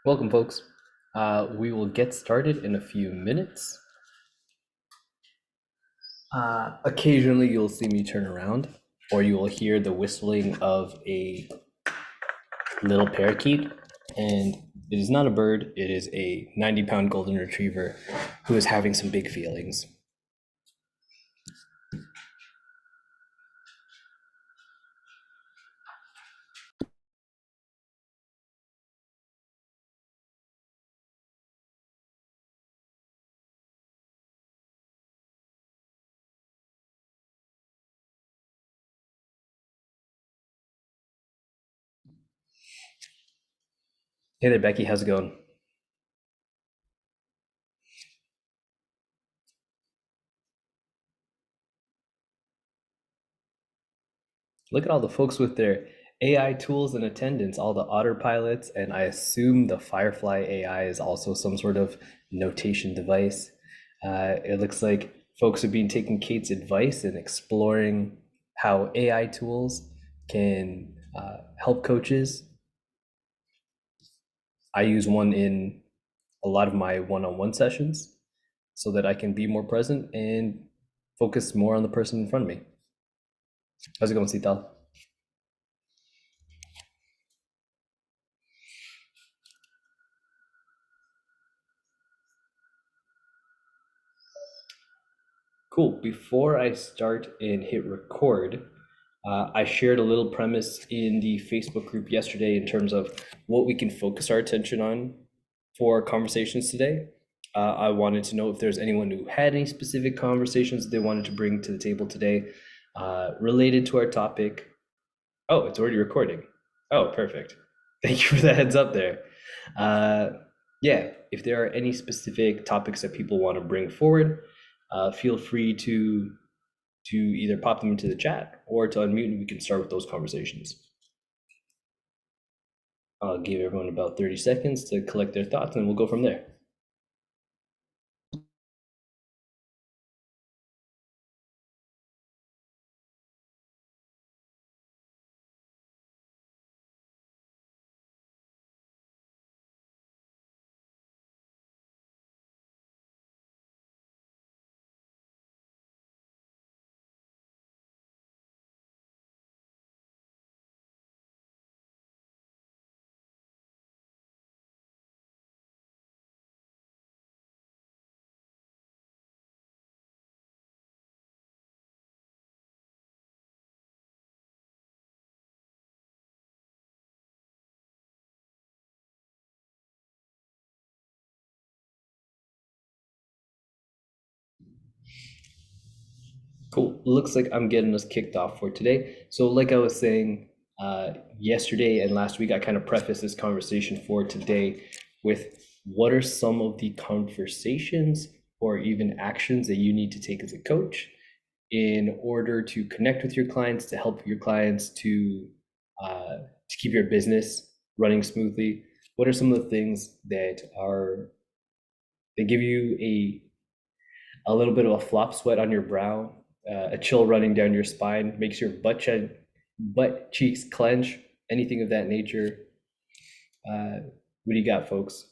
Welcome, folks. We will get started in a few minutes. Occasionally, you'll see me turn around, or you will hear the whistling of a little parakeet. And it is not a bird, it is a 90-pound golden retriever who is having some big feelings. Hey there, Becky. How's it going? Look at all the folks with their AI tools in attendance, all the autopilots, and I assume the Firefly AI is also some sort of notation device. It looks like folks have been taking Kate's advice and exploring how AI tools can help coaches. I use one in a lot of my one-on-one sessions so that I can be more present and focus more on the person in front of me. How's it going, Sital? Cool. Before I start and hit record, I shared a little premise in the Facebook group yesterday in terms of what we can focus our attention on for conversations today. I wanted to know if there's anyone who had any specific conversations they wanted to bring to the table today related to our topic. Oh, it's already recording. Oh, perfect. Thank you for the heads up there. Uh, yeah, if there are any specific topics that people want to bring forward, feel free to either pop them into the chat or to unmute and we can start with those conversations. I'll give everyone about 30 seconds to collect their thoughts and we'll go from there. Cool. Looks like I'm getting us kicked off for today. So like I was saying yesterday and last week, I kind of prefaced this conversation for today with what are some of the conversations or even actions that you need to take as a coach in order to connect with your clients, to help your clients to keep your business running smoothly. What are some of the things that give you a little bit of a flop sweat on your brow, a chill running down your spine, makes your butt cheeks clench, anything of that nature? What do you got, folks?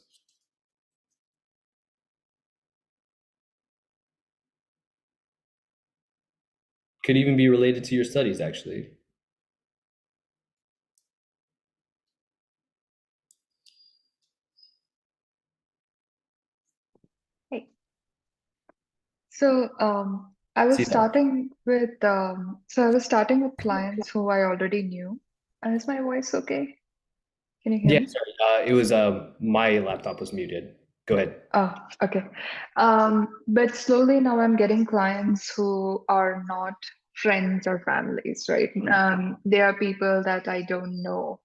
Could even be related to your studies, actually. Hey. So I was See that? starting with clients who I already knew. Is my voice okay? Can you hear Yeah, me? sorry. It was my laptop was muted. Go ahead. Oh, okay. But slowly now I'm getting clients who are not friends or families, right? They are people that I don't know.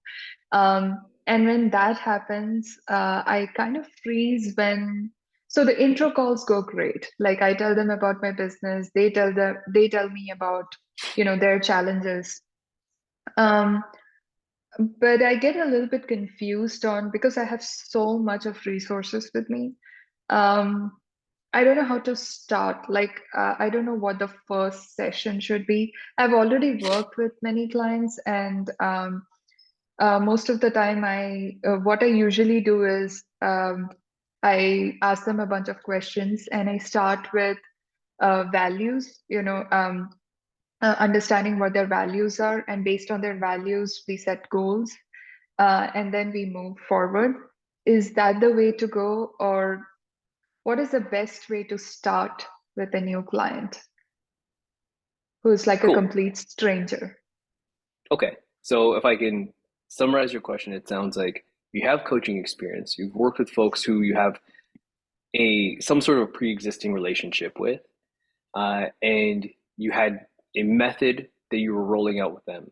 And when that happens, I kind of freeze when. So the intro calls go great. Like I tell them about my business, they tell me about, their challenges. Um, but I get a little bit confused on because I have so much of resources with me. Um, I don't know how to start. Like, I don't know what the first session should be. I've already worked with many clients, and Most of the time, I what I usually do is I ask them a bunch of questions, and I start with values. Understanding what their values are, and based on their values, we set goals, and then we move forward. Is that the way to go, or what is the best way to start with a new client who's like a Cool. complete stranger? Okay. So if I can summarize your question, it sounds like you have coaching experience. You've worked with folks who you have a some sort of pre-existing relationship with, and you had a method that you were rolling out with them.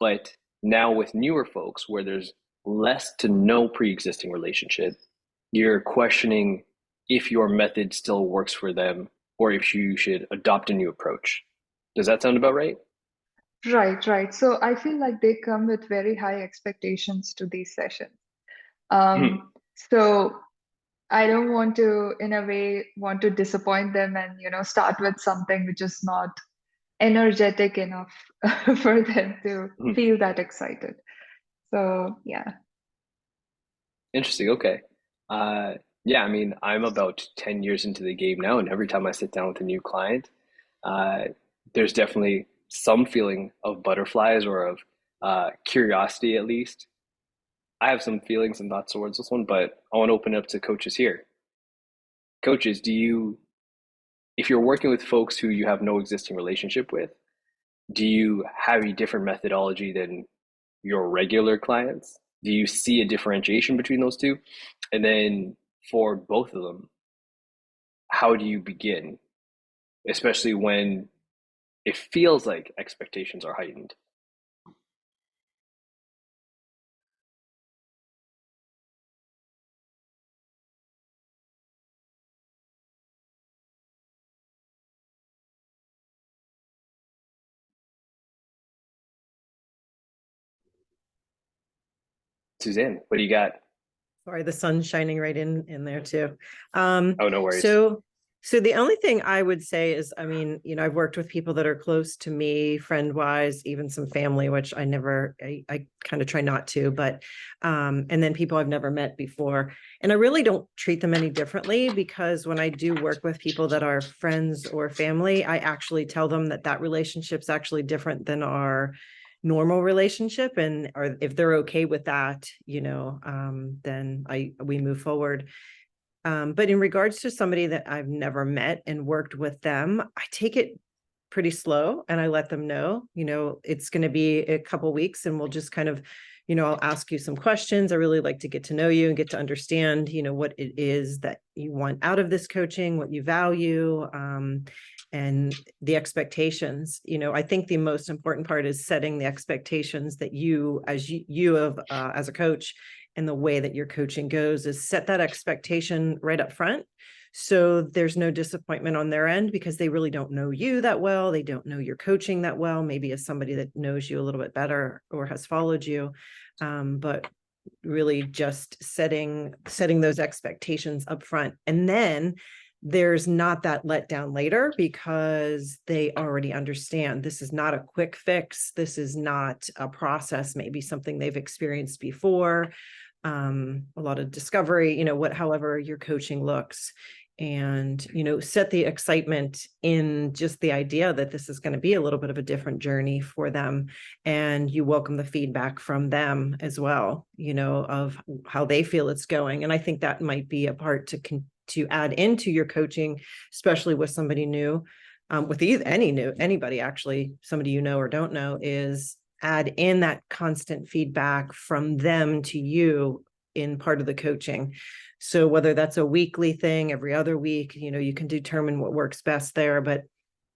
But now with newer folks where there's less to no pre-existing relationship, you're questioning if your method still works for them or if you should adopt a new approach. Does that sound about right? Right, right. So I feel like they come with very high expectations to these sessions. Mhm. So I don't want to, in a way, want to disappoint them and, start with something which is not energetic enough for them to Mhm. feel that excited. So yeah. Interesting. Okay. Uh, yeah, I mean, I'm about 10 years into the game now, and every time I sit down with a new client, uh, there's definitely some feeling of butterflies or of curiosity at least. I have some feelings and thoughts towards this one, but I want to open it up to coaches here. Coaches, if you're working with folks who you have no existing relationship with, do you have a different methodology than your regular clients? Do you see a differentiation between those two? And then for both of them, how do you begin, especially when it feels like expectations are heightened? Suzanne, what do you got? Sorry, the sun's shining right in there too. Um, Oh, no worries. so so the only thing I would say is, I mean, I've worked with people that are close to me, friend wise, even some family, which I kind of try not to, but and then people I've never met before. And I really don't treat them any differently because when I do work with people that are friends or family, I actually tell them that that relationship's actually different than our normal relationship, and or if they're okay with that, then we move forward. But in regards to somebody that I've never met and worked with them, I take it pretty slow and I let them know, it's going to be a couple weeks and we'll just kind of, I'll ask you some questions. I really like to get to know you and get to understand, what it is that you want out of this coaching, what you value, and the expectations. I think the most important part is setting the expectations that you have as a coach, and the way that your coaching goes is set that expectation right up front. So there's no disappointment on their end because they really don't know you that well. They don't know your coaching that well, maybe as somebody that knows you a little bit better or has followed you. But really just setting those expectations up front. And then there's not that letdown later because they already understand this is not a quick fix. This is not a process, maybe something they've experienced before. A lot of discovery, however your coaching looks, and set the excitement in just the idea that this is going to be a little bit of a different journey for them, and you welcome the feedback from them as well, of how they feel it's going. And I think that might be a part to add into your coaching, especially with somebody new, with anybody actually, somebody or don't know, is add in that constant feedback from them to you in part of the coaching. So whether that's a weekly thing, every other week, you can determine what works best there. But,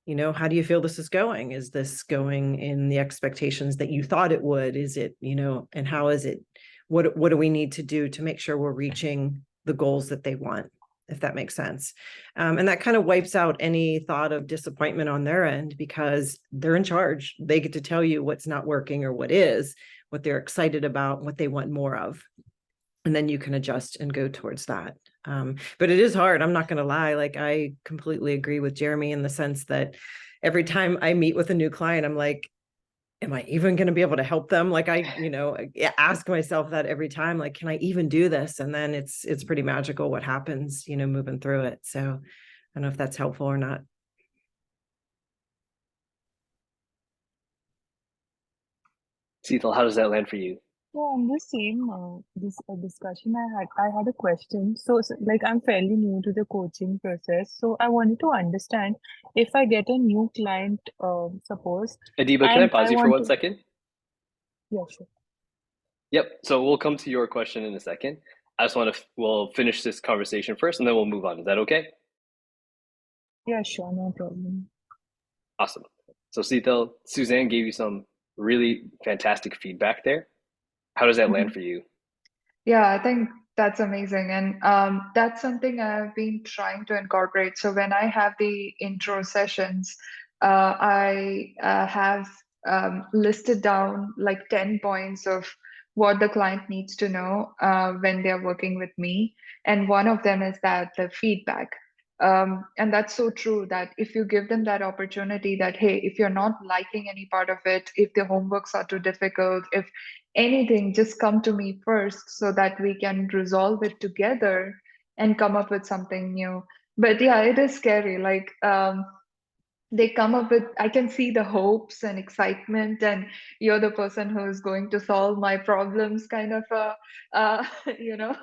how do you feel this is going? Is this going in the expectations that you thought it would? Is it, and how is it? What do we need to do to make sure we're reaching the goals that they want? If that makes sense. And that kind of wipes out any thought of disappointment on their end because they're in charge. They get to tell you what's not working or what is, what they're excited about, what they want more of. And then you can adjust and go towards that. But it is hard. I'm not going to lie. Like, I completely agree with Jeremy in the sense that every time I meet with a new client, I'm like, am I even going to be able to help them? Like ask myself that every time, like, can I even do this? And then it's pretty magical what happens, moving through it. So I don't know if that's helpful or not. Cecil, how does that land for you? Yeah, on the same this discussion I had a question. So, like I'm fairly new to the coaching process, so I wanted to understand if I get a new client, suppose, Adiba, can I and pause I you for want one to, second? yeah, sure, Yep. So we'll come to your question in a second. I just want to, we'll finish this conversation first and then we'll move on. Is that okay? yeah, sure, no problem. Awesome. So Cecil, Suzanne gave you some really fantastic feedback there. How does that land Mhm. for you? Yeah, I think that's amazing. And that's something I've been trying to incorporate. So when I have the intro sessions, I have listed down like 10 points of what the client needs to know when they're working with me. And one of them is that the feedback. And that's so true that if you give them that opportunity that, hey, if you're not liking any part of it, if the homeworks are too difficult, if anything, just come to me first so that we can resolve it together and come up with something new. But yeah, it is scary. Like they come up with, I can see the hopes and excitement, and you're the person who is going to solve my problems, kind of you know,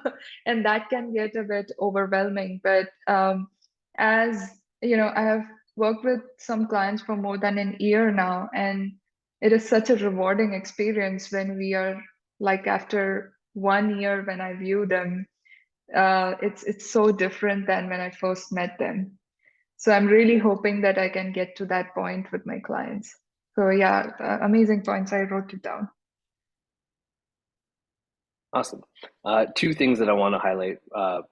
and that can get a bit overwhelming. But as you know, I have worked with some clients for more than an year now, and it is such a rewarding experience when we are like after 1 year when I view them, it's so different than when I first met them. So I'm really hoping that I can get to that point with my clients. So yeah, amazing points. I wrote it down. Awesome. Two things that I want to highlight,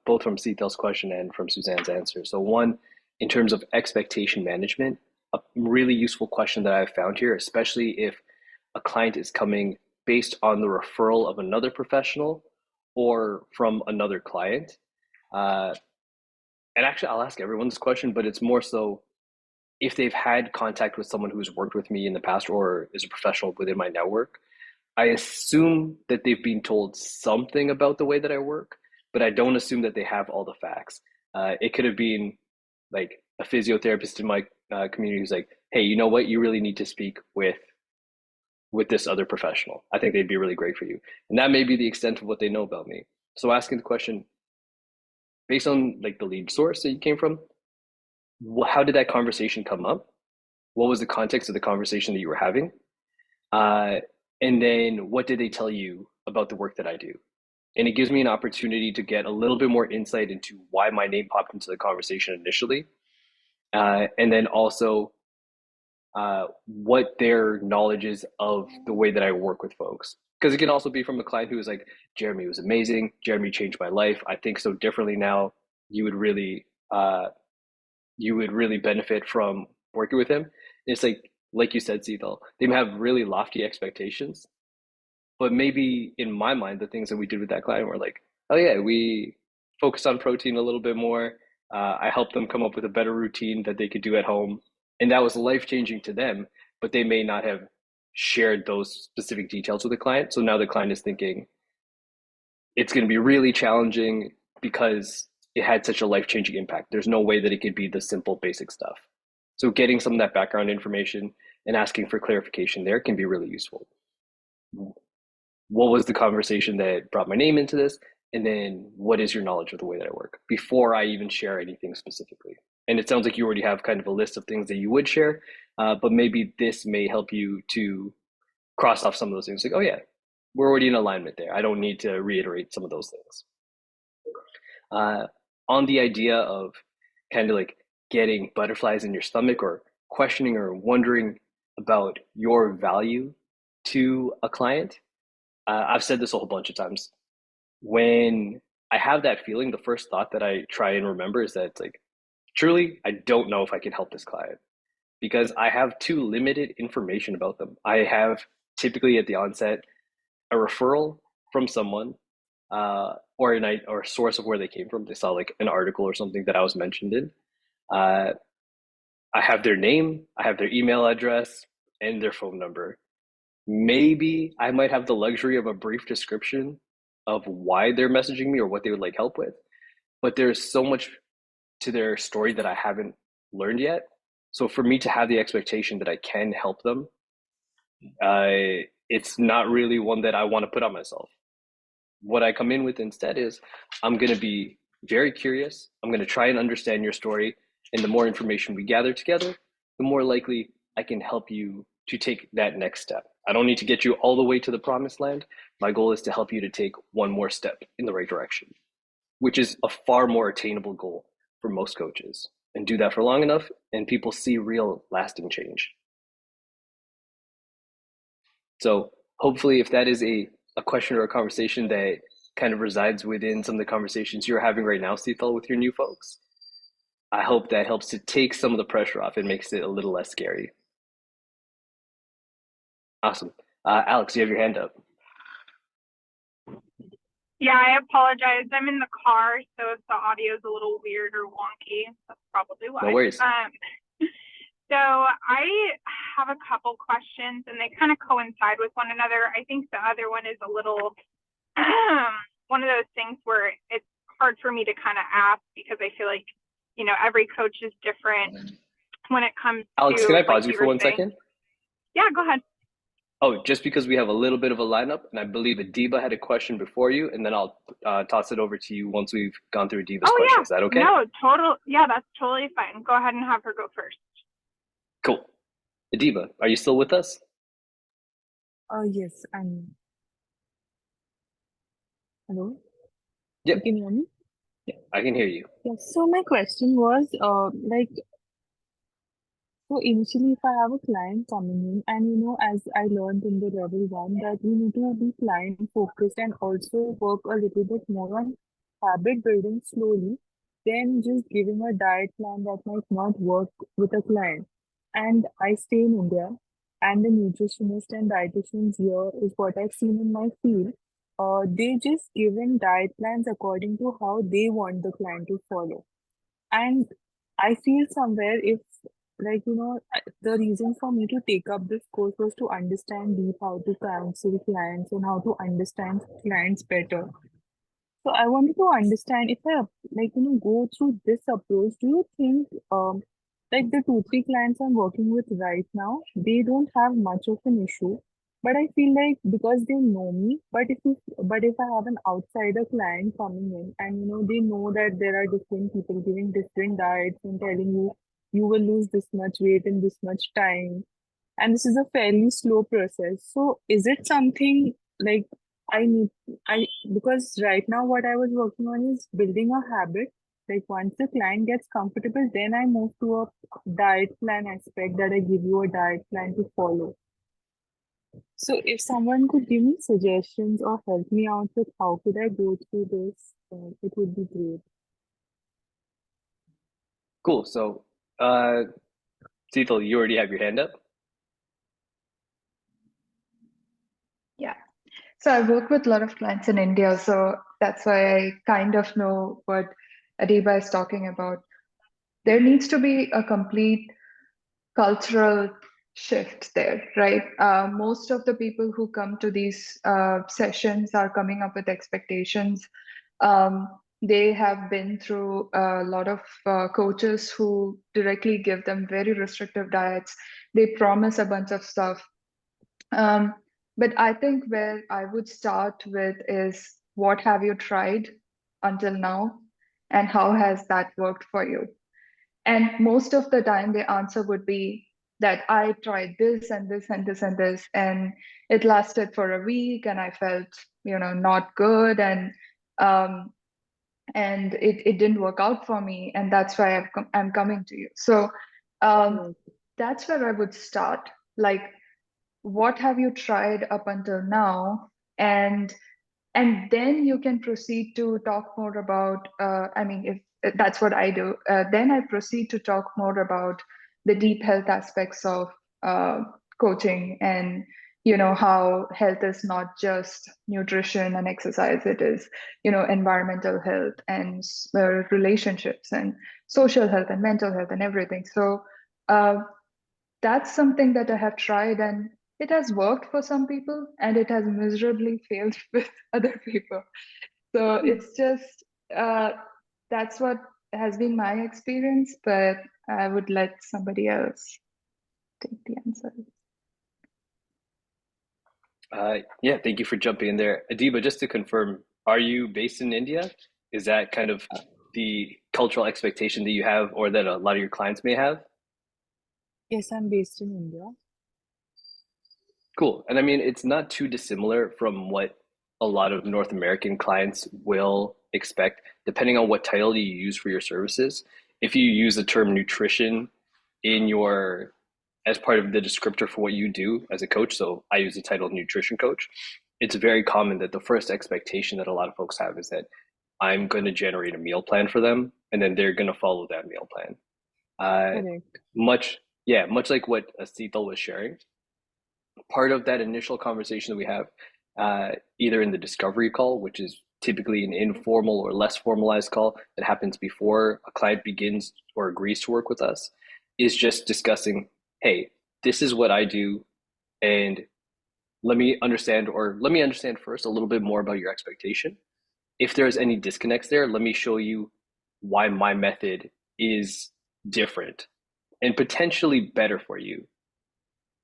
both from Cecil's question and from Suzanne's answer. So one, in terms of expectation management, a really useful question that I've found here, especially if a client is coming based on the referral of another professional or from another client. Uh, and actually, I'll ask everyone this question, but it's more so if they've had contact with someone who's worked with me in the past or is a professional within my network. I assume that they've been told something about the way that I work, but I don't assume that they have all the facts. It could have been like a physiotherapist in my community who's like, "Hey, you know what? You really need to speak with this other professional. I think they'd be really great for you." And that may be the extent of what they know about me. So asking the question based on like the lead source that you came from, how did that conversation come up? What was the context of the conversation that you were having? Uh, and then what did they tell you about the work that I do? And it gives me an opportunity to get a little bit more insight into why my name popped into the conversation initially, and then also what their knowledge is of the way that I work with folks. Because it can also be from a client who is like, Jeremy was amazing. Jeremy changed my life. I think so differently now. You would really, you would really benefit from working with him. It's like you said, Cethal, they have really lofty expectations, but maybe in my mind, the things that we did with that client were like, oh yeah, we focused on protein a little bit more. I helped them come up with a better routine that they could do at home, and that was life changing to them. But they may not have shared those specific details with the client. So now the client is thinking it's going to be really challenging because it had such a life changing impact. There's no way that it could be the simple, basic stuff. So getting some of that background information and asking for clarification there can be really useful. What was the conversation that brought my name into this? And then what is your knowledge of the way that I work before I even share anything specifically? And it sounds like you already have kind of a list of things that you would share, but maybe this may help you to cross off some of those things. Like, oh yeah, we're already in alignment there. I don't need to reiterate some of those things. Uh, on the idea of kind of like getting butterflies in your stomach or questioning or wondering about your value to a client, I've said this a whole bunch of times. When I have that feeling, the first thought that I try and remember is that it's like, truly, I don't know if I can help this client because I have too limited information about them. I have typically at the onset a referral from someone or a source of where they came from. They saw like an article or something that I was mentioned in. Uh, I have their name, I have their email address, and their phone number. maybe I might have the luxury of a brief description of why they're messaging me or what they would like help with, but there's so much to their story that I haven't learned yet. So for me to have the expectation that I can help them, it's not really one that I want to put on myself. What I come in with instead is I'm going to be very curious. I'm going to try and understand your story. And the more information we gather together, the more likely I can help you to take that next step. I don't need to get you all the way to the promised land. My goal is to help you to take one more step in the right direction, which is a far more attainable goal for most coaches. And do that for long enough, and people see real lasting change. So hopefully, if that is a question or a conversation that kind of resides within some of the conversations you're having right now, Seathal, with your new folks, I hope that helps to take some of the pressure off and makes it a little less scary. Awesome. Alex, you have your hand up. Yeah, I apologize. I'm in the car, so if the audio is a little weird or wonky, that's probably why. No worries. So I have a couple questions, and they kind of coincide with one another. I think the other one is a little one of those things where it's hard for me to kind of ask because I feel like, you know, every coach is different when it comes Alex, to, can I pause like you for 1 second? Yeah, go ahead. Oh, just because we have a little bit of a lineup, and I believe Adiba had a question before you, and then I'll toss it over to you once we've gone through Adiba's question. Yeah. Is that okay? No, yeah, that's totally fine. Go ahead and have her go first. Cool. Adiba, are you still with us? Yes, I'm. Hello? Yep. Can you hear me? Yeah, I can hear you. Yeah. So my question was, like, so initially, if I have a client coming in, and as I learned in the level one, that we need to be client focused and also work a little bit more on habit building slowly, then just giving a diet plan that might not work with a client. And I stay in India, and the nutritionist and dietitians here is what I've seen in my field. They just given diet plans according to how they want the client to follow. And I feel somewhere if, like, the reason for me to take up this course was to understand deep how to counsel clients and how to understand clients better. So I wanted to understand if I, like, go through this approach, do you think, like the two, three clients I'm working with right now, they don't have much of an issue, but I feel like because they know me, but if I have an outsider client coming in and, they know that there are different people giving different diets and telling you, you will lose this much weight in this much time, and this is a fairly slow process. So is it something like I need I because right now what I was working on is building a habit. Like once the client gets comfortable, then I move to a diet plan aspect that I give you a diet plan to follow. So if someone could give me suggestions or help me out with how could I go through this, it would be great. Cool. So, Seathal, you already have your hand up? Yeah. So I work with a lot of clients in India, so that's why I kind of know what Adiba is talking about. There needs to be a complete cultural shift there, right? Most of the people who come to these sessions are coming up with expectations. They have been through a lot of coaches who directly give them very restrictive diets. They promise a bunch of stuff. But I think where I would start with is what have you tried until now, and how has that worked for you? And most of the time, the answer would be that I tried this and this and this and this, and it lasted for a week, and I felt, not good, um, and it didn't work out for me, and that's why I'm coming to you. So Right. that's where I would start. Like, what have you tried up until now? And then you can proceed to talk more about, I mean, if that's what I do, then I proceed to talk more about the deep health aspects of coaching, and how health is not just nutrition and exercise. It is environmental health and relationships and social health and mental health and everything. So that's something that I have tried, and it has worked for some people and it has miserably failed with other people. So it's just that's what has been my experience, but I would let somebody else take the answer. Yeah, thank you for jumping in there. Adiba, just to confirm, are you based in India? Is that kind of the cultural expectation that you have or that a lot of your clients may have? Yes, I'm based in India. Cool. And I mean, it's not too dissimilar from what a lot of North American clients will expect, depending on what title you use for your services. If you use the term nutrition in your as part of the descriptor for what you do as a coach, so I use the title nutrition coach, it's very common that the first expectation that a lot of folks have is that I'm going to generate a meal plan for them and then they're going to follow that meal plan. Correct. Much like what Asithal was sharing, part of that initial conversation that we have, either in the discovery call, which is typically an informal or less formalized call that happens before a client begins or agrees to work with us, is just discussing, hey, this is what I do, and let me understand first a little bit more about your expectation. If there's any disconnects there, let me show you why my method is different and potentially better for you.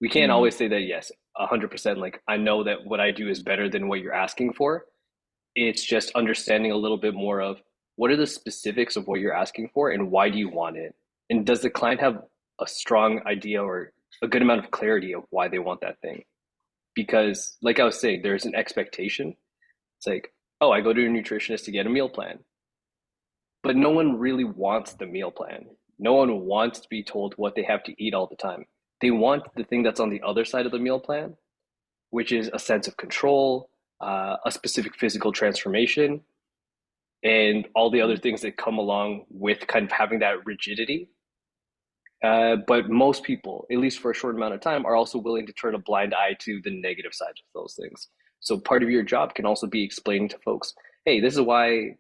We can't always say that, yes, 100%, like I know that what I do is better than what you're asking for. It's just understanding a little bit more of what are the specifics of what you're asking for and why do you want it? And does the client have a strong idea or a good amount of clarity of why they want that thing? Because, like I was saying, there's an expectation. It's like, oh, I go to a nutritionist to get a meal plan. But no one really wants the meal plan. No one wants to be told what they have to eat all the time. They want the thing that's on the other side of the meal plan, which is a sense of control, a specific physical transformation, and all the other things that come along with kind of having that rigidity. But most people, at least for a short amount of time, are also willing to turn a blind eye to the negative side of those things. So part of your job can also be explaining to folks, hey, this is why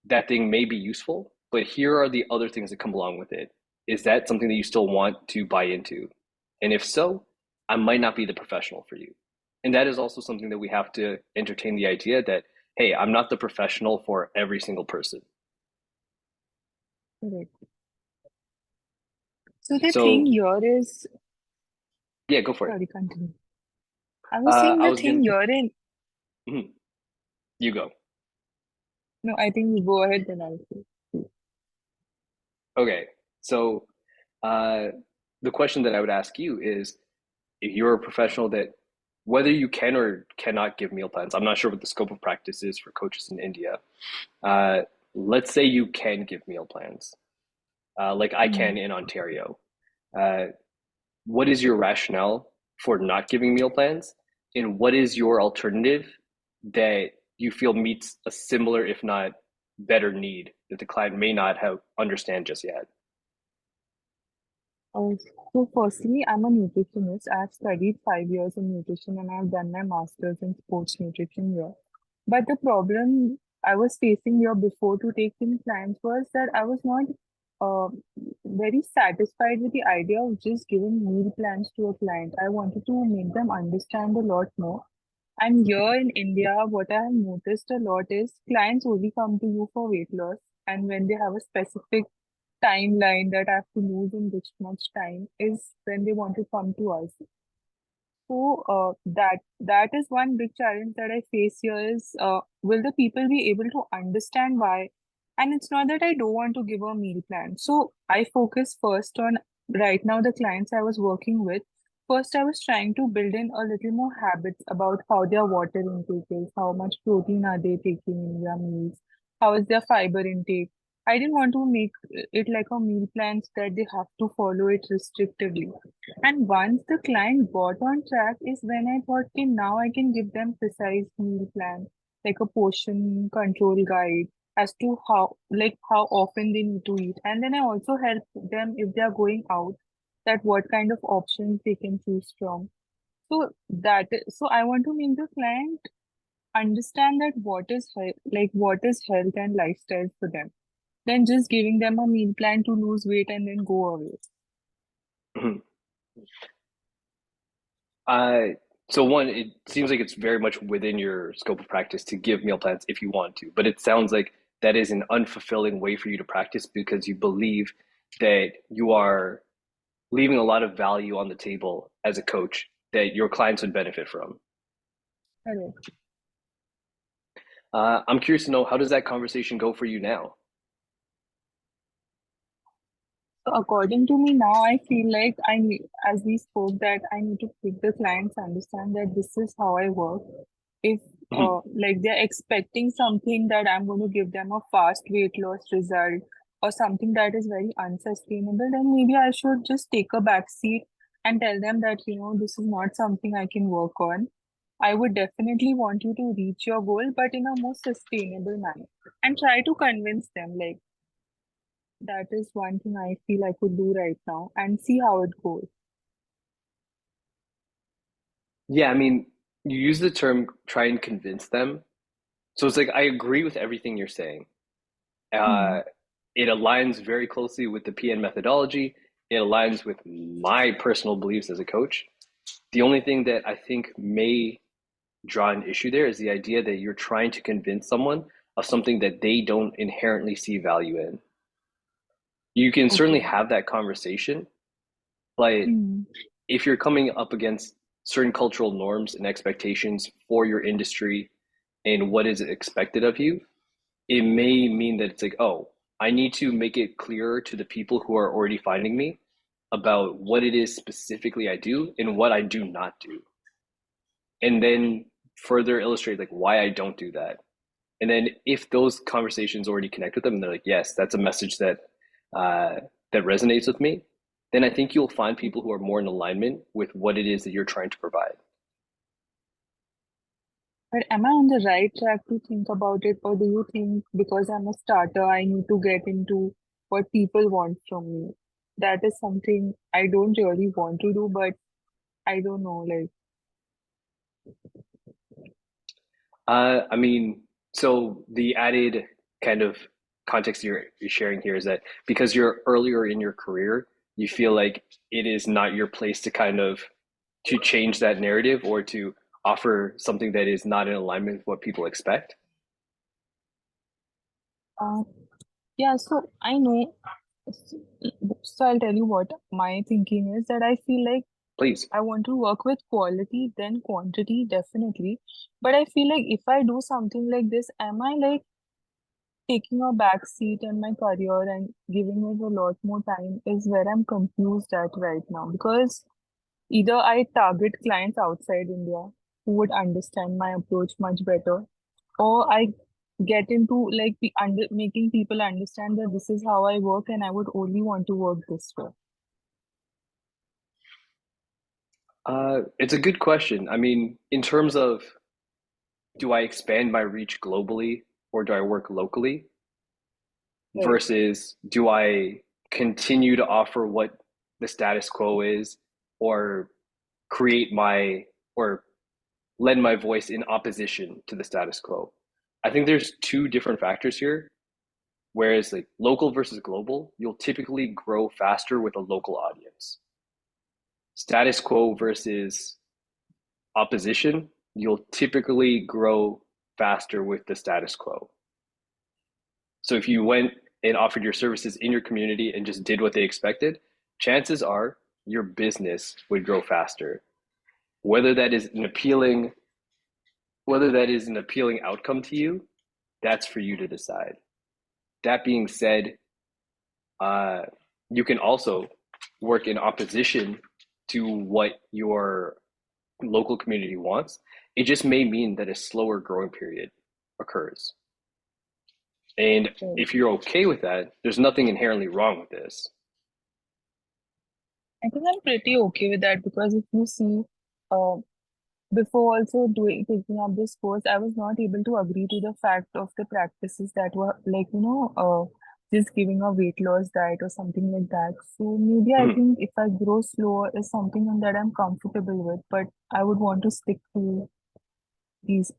that thing may be useful, but here are the other things that come along with it. Is that something that you still want to buy into? And if so, I might not be the professional for you. And that is also something that we have to entertain the idea that, hey, I'm not the professional for every single person. Correct. So the thing So, here is, yeah, go for it. sorry, continue. I was saying I the was thing gonna, here in, mhm, you go. no, I think you go ahead, then I'll say. Okay. So, uh, the question that I would ask you is, if you're a professional that whether you can or cannot give meal plans, I'm not sure what the scope of practice is for coaches in India. Uh, let's say you can give meal plans, like I Hmm. can in Ontario. Uh, what is your rationale for not giving meal plans? And what is your alternative that you feel meets a similar, if not better need that the client may not have understand just yet? Uh, so firstly, I'm a nutritionist. I've studied 5 years in nutrition and I've done my master's in sports nutrition here. But the problem I was facing here before to take in clients was that I was not uh, very satisfied with the idea of just giving meal plans to a client. I wanted to make them understand a lot more. And here in India, what I have noticed a lot is clients only come to you for weight loss. And when they have a specific timeline that I have to lose in this much time is when they want to come to us. So that is one big challenge that I face here is will the people be able to understand why? And it's not that I don't want to give a meal plan. So I focus first on right now the clients I was working with. First, I was trying to build in a little more habits about how their water intake is, how much protein are they taking in their meals, how is their fiber intake. I didn't want to make it like a meal plans that they have to follow it restrictively. And once the client got on track is when I thought, okay, now I can give them precise meal plan, like a portion control guide as to how often they need to eat. And then I also help them if they are going out, that what kind of options they can choose from. So I want to make the client understand that what is health and lifestyle for them. Than just giving them a meal plan to lose weight and then go away. So one, it seems like it's very much within your scope of practice to give meal plans if you want to, but it sounds like that is an unfulfilling way for you to practice because you believe that you are leaving a lot of value on the table as a coach that your clients would benefit from. Correct. I'm curious to know, how does that conversation go for you now? So according to me now, I feel like I need, as we spoke, that I need to make the clients understand that this is how I work. If Mhm. like they're expecting something that I'm going to give them a fast weight loss result or something that is very unsustainable, then maybe I should just take a back seat and tell them that, this is not something I can work on. I would definitely want you to reach your goal, but in a more sustainable manner. And try to convince them, like, that is one thing I feel I could do right now and see how it goes. Yeah, I mean, you use the term try and convince them. So it's like I agree with everything you're saying. Hmm. Uh, it aligns very closely with the PN methodology. It aligns with my personal beliefs as a coach. The only thing that I think may draw an issue there is the idea that you're trying to convince someone of something that they don't inherently see value in. You can certainly Okay. have that conversation, but Hmm. if you're coming up against certain cultural norms and expectations for your industry and what is expected of you, it may mean that it's like, oh, I need to make it clearer to the people who are already finding me about what it is specifically I do and what I do not do. And then further illustrate like why I don't do that. And then if those conversations already connect with them and they're like, yes, that's a message that that resonates with me, then I think you'll find people who are more in alignment with what it is that you're trying to provide. But am I on the right track to think about it, or do you think because I'm a starter, I need to get into what people want from me? That is something I don't really want to do, but I don't know, like, I mean, so the added kind of context you're sharing here is that because you're earlier in your career, you feel like it is not your place to kind of to change that narrative or to offer something that is not in alignment with what people expect. uh, yeah, so I know. s- So I'll tell you what my thinking is that I feel like Please. I want to work with quality, then quantity, definitely. But I feel like if I do something like this, am I like taking a back seat in my career and giving it a lot more time is where I'm confused at right now. Because either I target clients outside India who would understand my approach much better, or I get into like making people understand that this is how I work and I would only want to work this way. It's a good question. I mean, in terms of do I expand my reach globally or do I work locally Right. versus do I continue to offer what the status quo is or create my or lend my voice in opposition to the status quo? I think there's two different factors here. Whereas like local versus global, you'll typically grow faster with a local audience. Status quo versus opposition, you'll typically grow faster with the status quo. So if you went and offered your services in your community and just did what they expected, chances are your business would grow faster. Whether that is an appealing whether that is an appealing outcome to you, that's for you to decide. That being said, uh, you can also work in opposition to what your local community wants. It just may mean that a slower growing period occurs. And Right. if you're okay with that, there's nothing inherently wrong with this. I think I'm pretty okay with that because if you see, uh, before also doing taking up this course, I was not able to agree to the fact of the practices that were like, just giving a weight loss diet or something like that. So maybe I Mhm. think if I grow slower is something that I'm comfortable with, but I would want to stick to these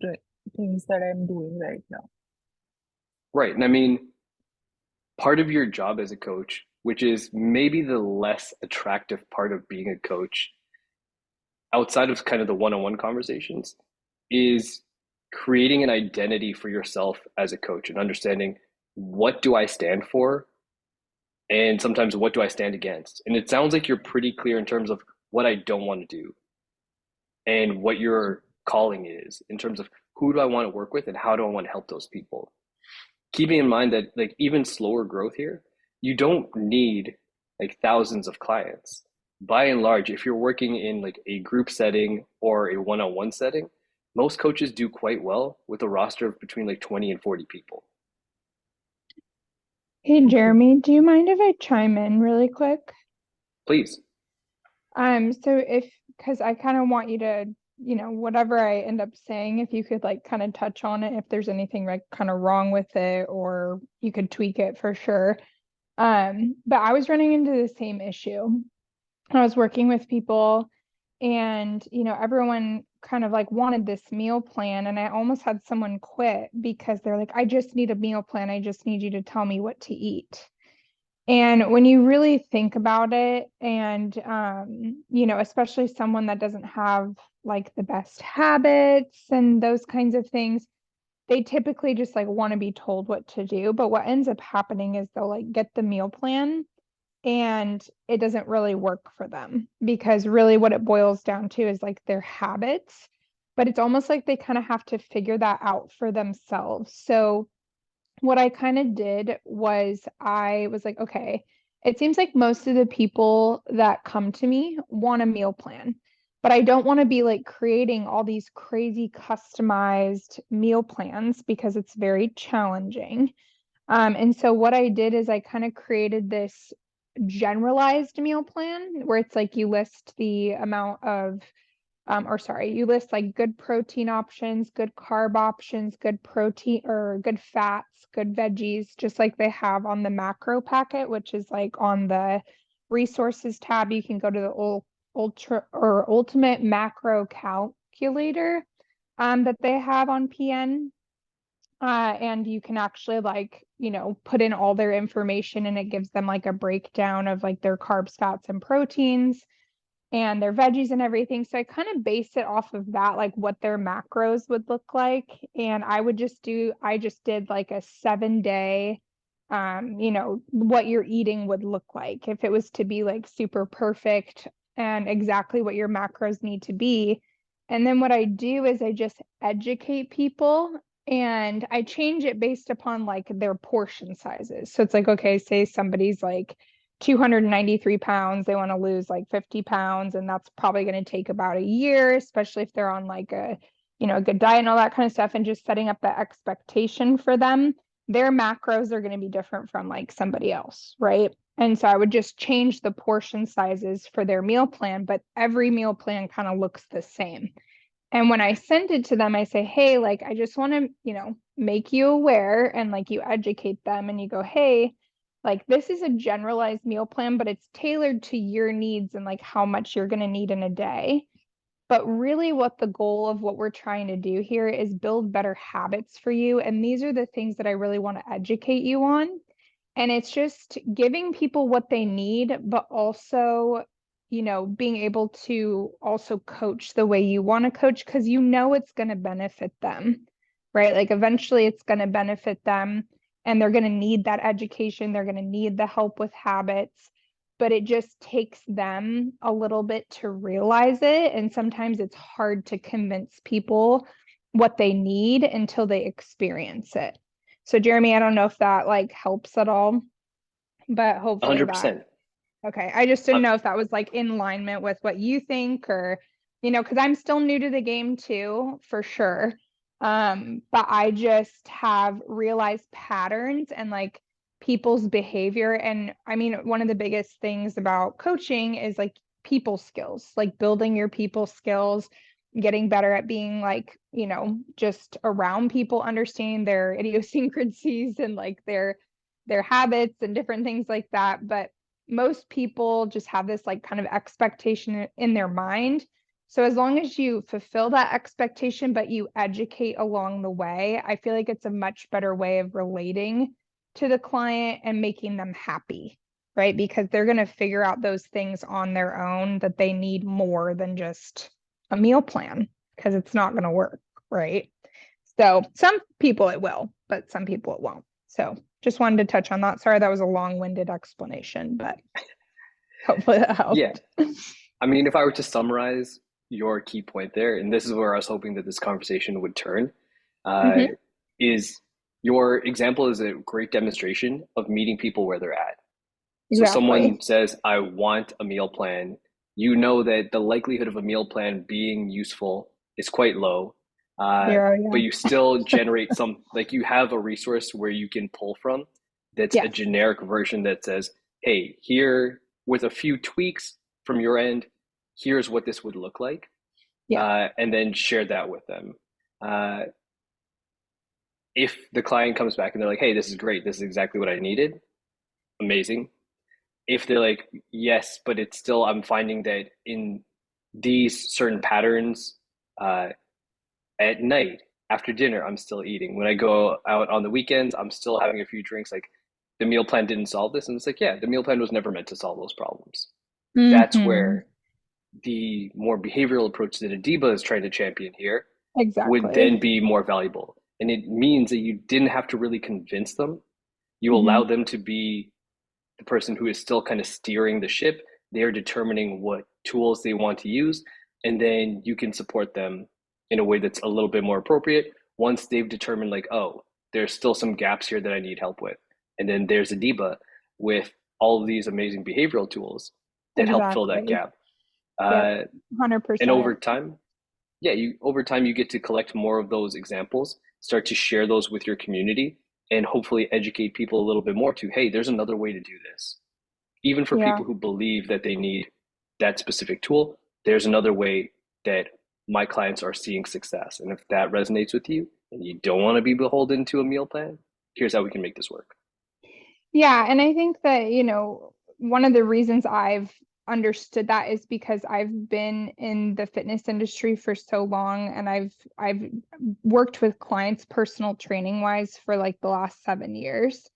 things that I'm doing right now. Right. And I mean, part of your job as a coach, which is maybe the less attractive part of being a coach, outside of kind of the one-on-one conversations is creating an identity for yourself as a coach and understanding what do I stand for and sometimes what do I stand against. And it sounds like you're pretty clear in terms of what I don't want to do and what your calling is in terms of who do I want to work with and how do I want to help those people. Keeping in mind that like even slower growth here, you don't need like thousands of clients. By and large, if you're working in like a group setting or a one-on-one setting, most coaches do quite well with a roster of between like 20 and 40 people. Hey, Jeremy, do you mind if I chime in really quick? Please. So because I kind of want you to, whatever I end up saying, if you could like kind of touch on it, if there's anything like kind of wrong with it, or you could tweak it for sure. But I was running into the same issue. I was working with people and, everyone kind of like wanted this meal plan. And I almost had someone quit because they're like, I just need a meal plan. I just need you to tell me what to eat. And when you really think about it, and, especially someone that doesn't have like the best habits and those kinds of things, they typically just like want to be told what to do. But what ends up happening is they'll like get the meal plan and it doesn't really work for them because really what it boils down to is like their habits. But it's almost like they kind of have to figure that out for themselves. So what I kind of did was I was like, okay, it seems like most of the people that come to me want a meal plan, but I don't want to be like creating all these crazy customized meal plans because it's very challenging. And so what I did is I kind of created this generalized meal plan where it's like you list the amount of you list like good protein options, good carb options, good protein or good fats, good veggies, just like they have on the macro packet, which is like on the resources tab. You can go to the ultra or ultimate macro calculator that they have on PN. And you can actually like, put in all their information and it gives them like a breakdown of like their carbs, fats, and proteins and their veggies and everything. So I kind of base it off of that, like what their macros would look like. And I just did like a 7-day, what your eating would look like if it was to be like super perfect and exactly what your macros need to be. And then what I do is I just educate people and I change it based upon like their portion sizes. So it's like, okay, say somebody's like 293 pounds, they want to lose like 50 pounds, and that's probably going to take about a year, especially if they're on like a good diet and all that kind of stuff, and just setting up the expectation for them. Their macros are going to be different from like somebody else, right? And so I would just change the portion sizes for their meal plan, but every meal plan kind of looks the same. And when I send it to them, I say, hey, like, I just want to, make you aware, and like you educate them and you go, hey, like this is a generalized meal plan, but it's tailored to your needs and like how much you're going to need in a day. But really what the goal of what we're trying to do here is build better habits for you. And these are the things that I really want to educate you on. And it's just giving people what they need, but also, being able to also coach the way you want to coach because it's going to benefit them, right? Like eventually it's going to benefit them and they're going to need that education. They're going to need the help with habits, but it just takes them a little bit to realize it. And sometimes it's hard to convince people what they need until they experience it. So Jeremy, I don't know if that like helps at all, but hopefully that, 100%. okay. I just didn't know if that was like in alignment with what you think or, because I'm still new to the game too, for sure. But I just have realized patterns and like people's behavior. And I mean, one of the biggest things about coaching is like people skills, like building your people skills, getting better at being like, just around people, understanding their idiosyncrasies and like their habits and different things like that. But most people just have this like kind of expectation in their mind. So as long as you fulfill that expectation, but you educate along the way, I feel like it's a much better way of relating to the client and making them happy, right? Because they're going to figure out those things on their own that they need more than just a meal plan because it's not going to work, right? So some people it will, but some people it won't. So just wanted to touch on that. Sorry, that was a long-winded explanation, but hopefully that helped. Yeah. I mean, if I were to summarize your key point there, and this is where I was hoping that this conversation would turn, Mhm. is your example is a great demonstration of meeting people where they're at. So Exactly. someone says, I want a meal plan. You know that the likelihood of a meal plan being useful is quite low. Zero, But yeah. you still generate some, like you have a resource where you can pull from that's a Yes. generic version that says, hey, here with a few tweaks from your end, here's what this would look like. Yeah. And then share that with them. Uh, if the client comes back and they're like, hey, this is great, this is exactly what I needed, amazing. If they're like, yes, but it's still, I'm finding that in these certain patterns, uh, at night, after dinner, I'm still eating. When I go out on the weekends, I'm still having a few drinks. Like the meal plan didn't solve this. And it's like, yeah, the meal plan was never meant to solve those problems. That's Mm-hmm. where the more behavioral approach that Adiba is trying to champion here would Exactly. then be more valuable. And it means that you didn't have to really convince them. You allow Mm-hmm. them to be the person who is still kind of steering the ship. They're determining what tools they want to use, and then you can support them in a way that's a little bit more appropriate once they've determined, like, oh, there's still some gaps here that I need help with. And then there's Adiba with all of these amazing behavioral tools that help fill that Exactly. gap. Yep. Uh, and 100%. over time, yeah, you get to collect more of those examples, start to share those with your community, and hopefully educate people a little bit more to, hey, there's another way to do this. Even for Yeah. people who believe that they need that specific tool, there's another way that my clients are seeing success. And if that resonates with you and you don't want to be beholden to a meal plan, here's how we can make this work. Yeah, and I think that, one of the reasons I've understood that is because I've been in the fitness industry for so long and I've worked with clients personal training wise for like the last 7 years.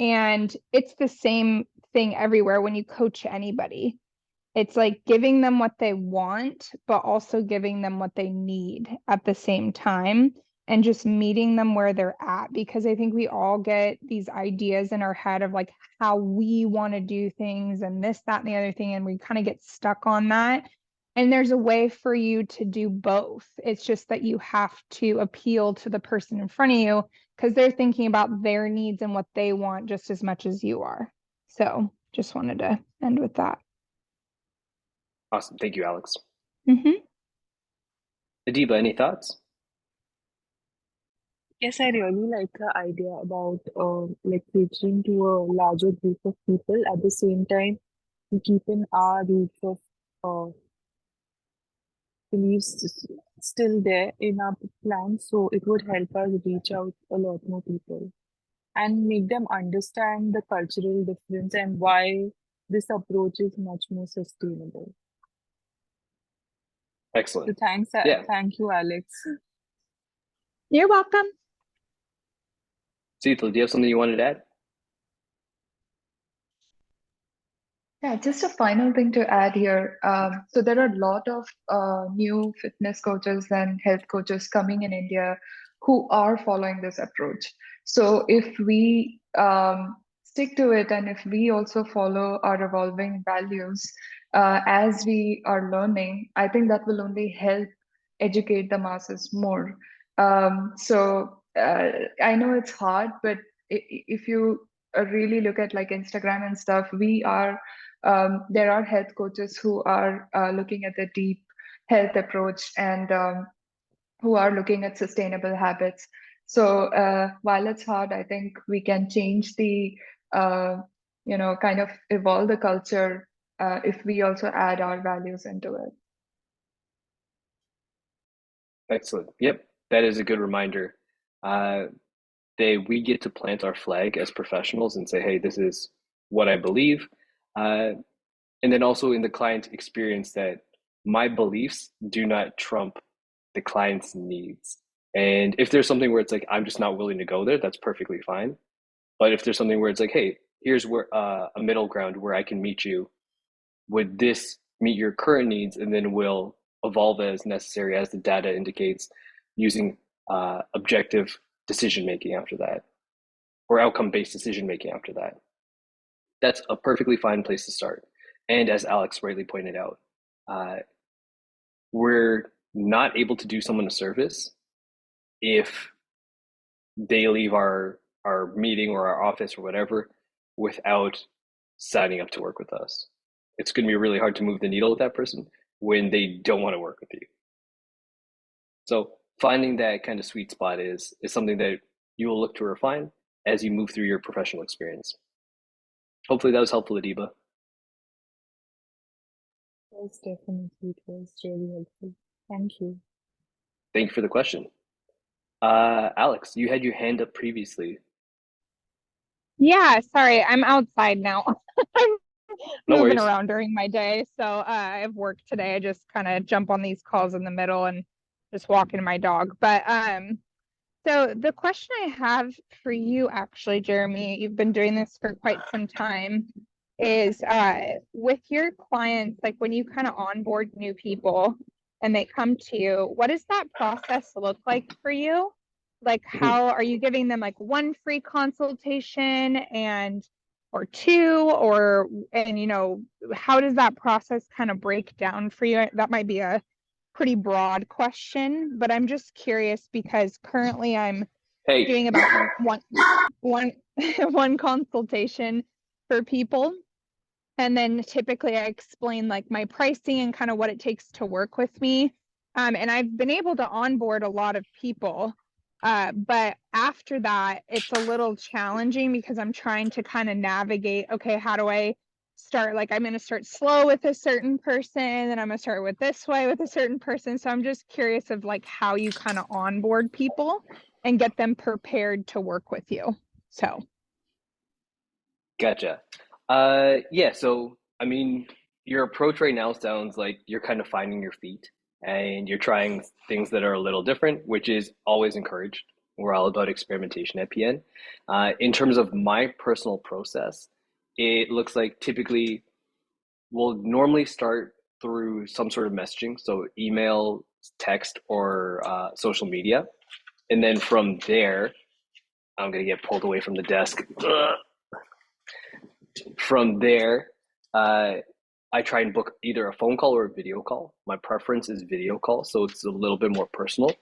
And it's the same thing everywhere when you coach anybody. It's like giving them what they want, but also giving them what they need at the same time and just meeting them where they're at. Because I think we all get these ideas in our head of like how we want to do things and this, that, and the other thing. And we kind of get stuck on that. And there's a way for you to do both. It's just that you have to appeal to the person in front of you because they're thinking about their needs and what they want just as much as you are. So just wanted to end with that. Awesome. Thank you, Alex. Mm-hmm. Adiba, any thoughts? Yes, I really like the idea about like catering to a larger group of people. At the same time, we keep in our roots of uh, beliefs still there in our plan, so it would help us reach out a lot more people and make them understand the cultural difference and why this approach is much more sustainable. So Excellent. thanks, Yeah. thank you, Alex. You're welcome. Seethal, do you have something you wanted to add? Yeah, just a final thing to add here. So there are a lot of new fitness coaches and health coaches coming in India who are following this approach. So if we stick to it and if we also follow our evolving values as we are learning, I think that will only help educate the masses more. I know it's hard, but if you really look at like Instagram and stuff, there are health coaches who are looking at the deep health approach and who are looking at sustainable habits. So while it's hard, I think we can change kind of evolve the culture if we also add our values into it. Excellent. Yep. That is a good reminder. Uh, we get to plant our flag as professionals and say, hey, this is what I believe. And then also in the client experience that my beliefs do not trump the client's needs. And if there's something where it's like, I'm just not willing to go there, that's perfectly fine. But if there's something where it's like, hey, here's where a middle ground where I can meet you, would this meet your current needs? And then we'll evolve as necessary as the data indicates, using objective decision making after that, or outcome based decision making after that. That's a perfectly fine place to start. And as Alex rightly pointed out, uh, we're not able to do someone a service if they leave our meeting or our office or whatever without signing up to work with us. It's going to be really hard to move the needle with that person when they don't want to work with you. So finding that kind of sweet spot is something that you will look to refine as you move through your professional experience. Hopefully that was helpful, Adiba. Yes, definitely. It was really helpful. Thank you. Thank you for the question. Alex, you had your hand up previously. Yeah, sorry, I'm outside now. I'm No moving worries. around during my day. So I have work today. I just kind of jump on these calls in the middle and just walking my dog. But so the question I have for you actually, Jeremy, you've been doing this for quite some time, is with your clients, like when you kind of onboard new people and they come to you, what does that process look like for you? Like how are you giving them like one free consultation and or two or and how does that process kind of break down for you? That might be a pretty broad question, but I'm just curious because currently I'm Hey, doing about one one consultation for people. And then typically I explain like my pricing and kind of what it takes to work with me. And I've been able to onboard a lot of people. But after that, it's a little challenging because I'm trying to kind of navigate, okay, how do I start? Like, I'm going to start slow with a certain person, and I'm going to start with this way with a certain person. So I'm just curious of like how you kind of onboard people and get them prepared to work with you. So. gotcha. Yeah, so I mean, your approach right now sounds like you're kind of finding your feet and you're trying things that are a little different, which is always encouraged. We're all about experimentation at PN. In terms of my personal process, it looks like typically we'll normally start through some sort of messaging, so email, text, or social media. And then from there, I'm going to get pulled away from the desk. From there, I try and book either a phone call or a video call. My preference is video call, so it's a little bit more personal.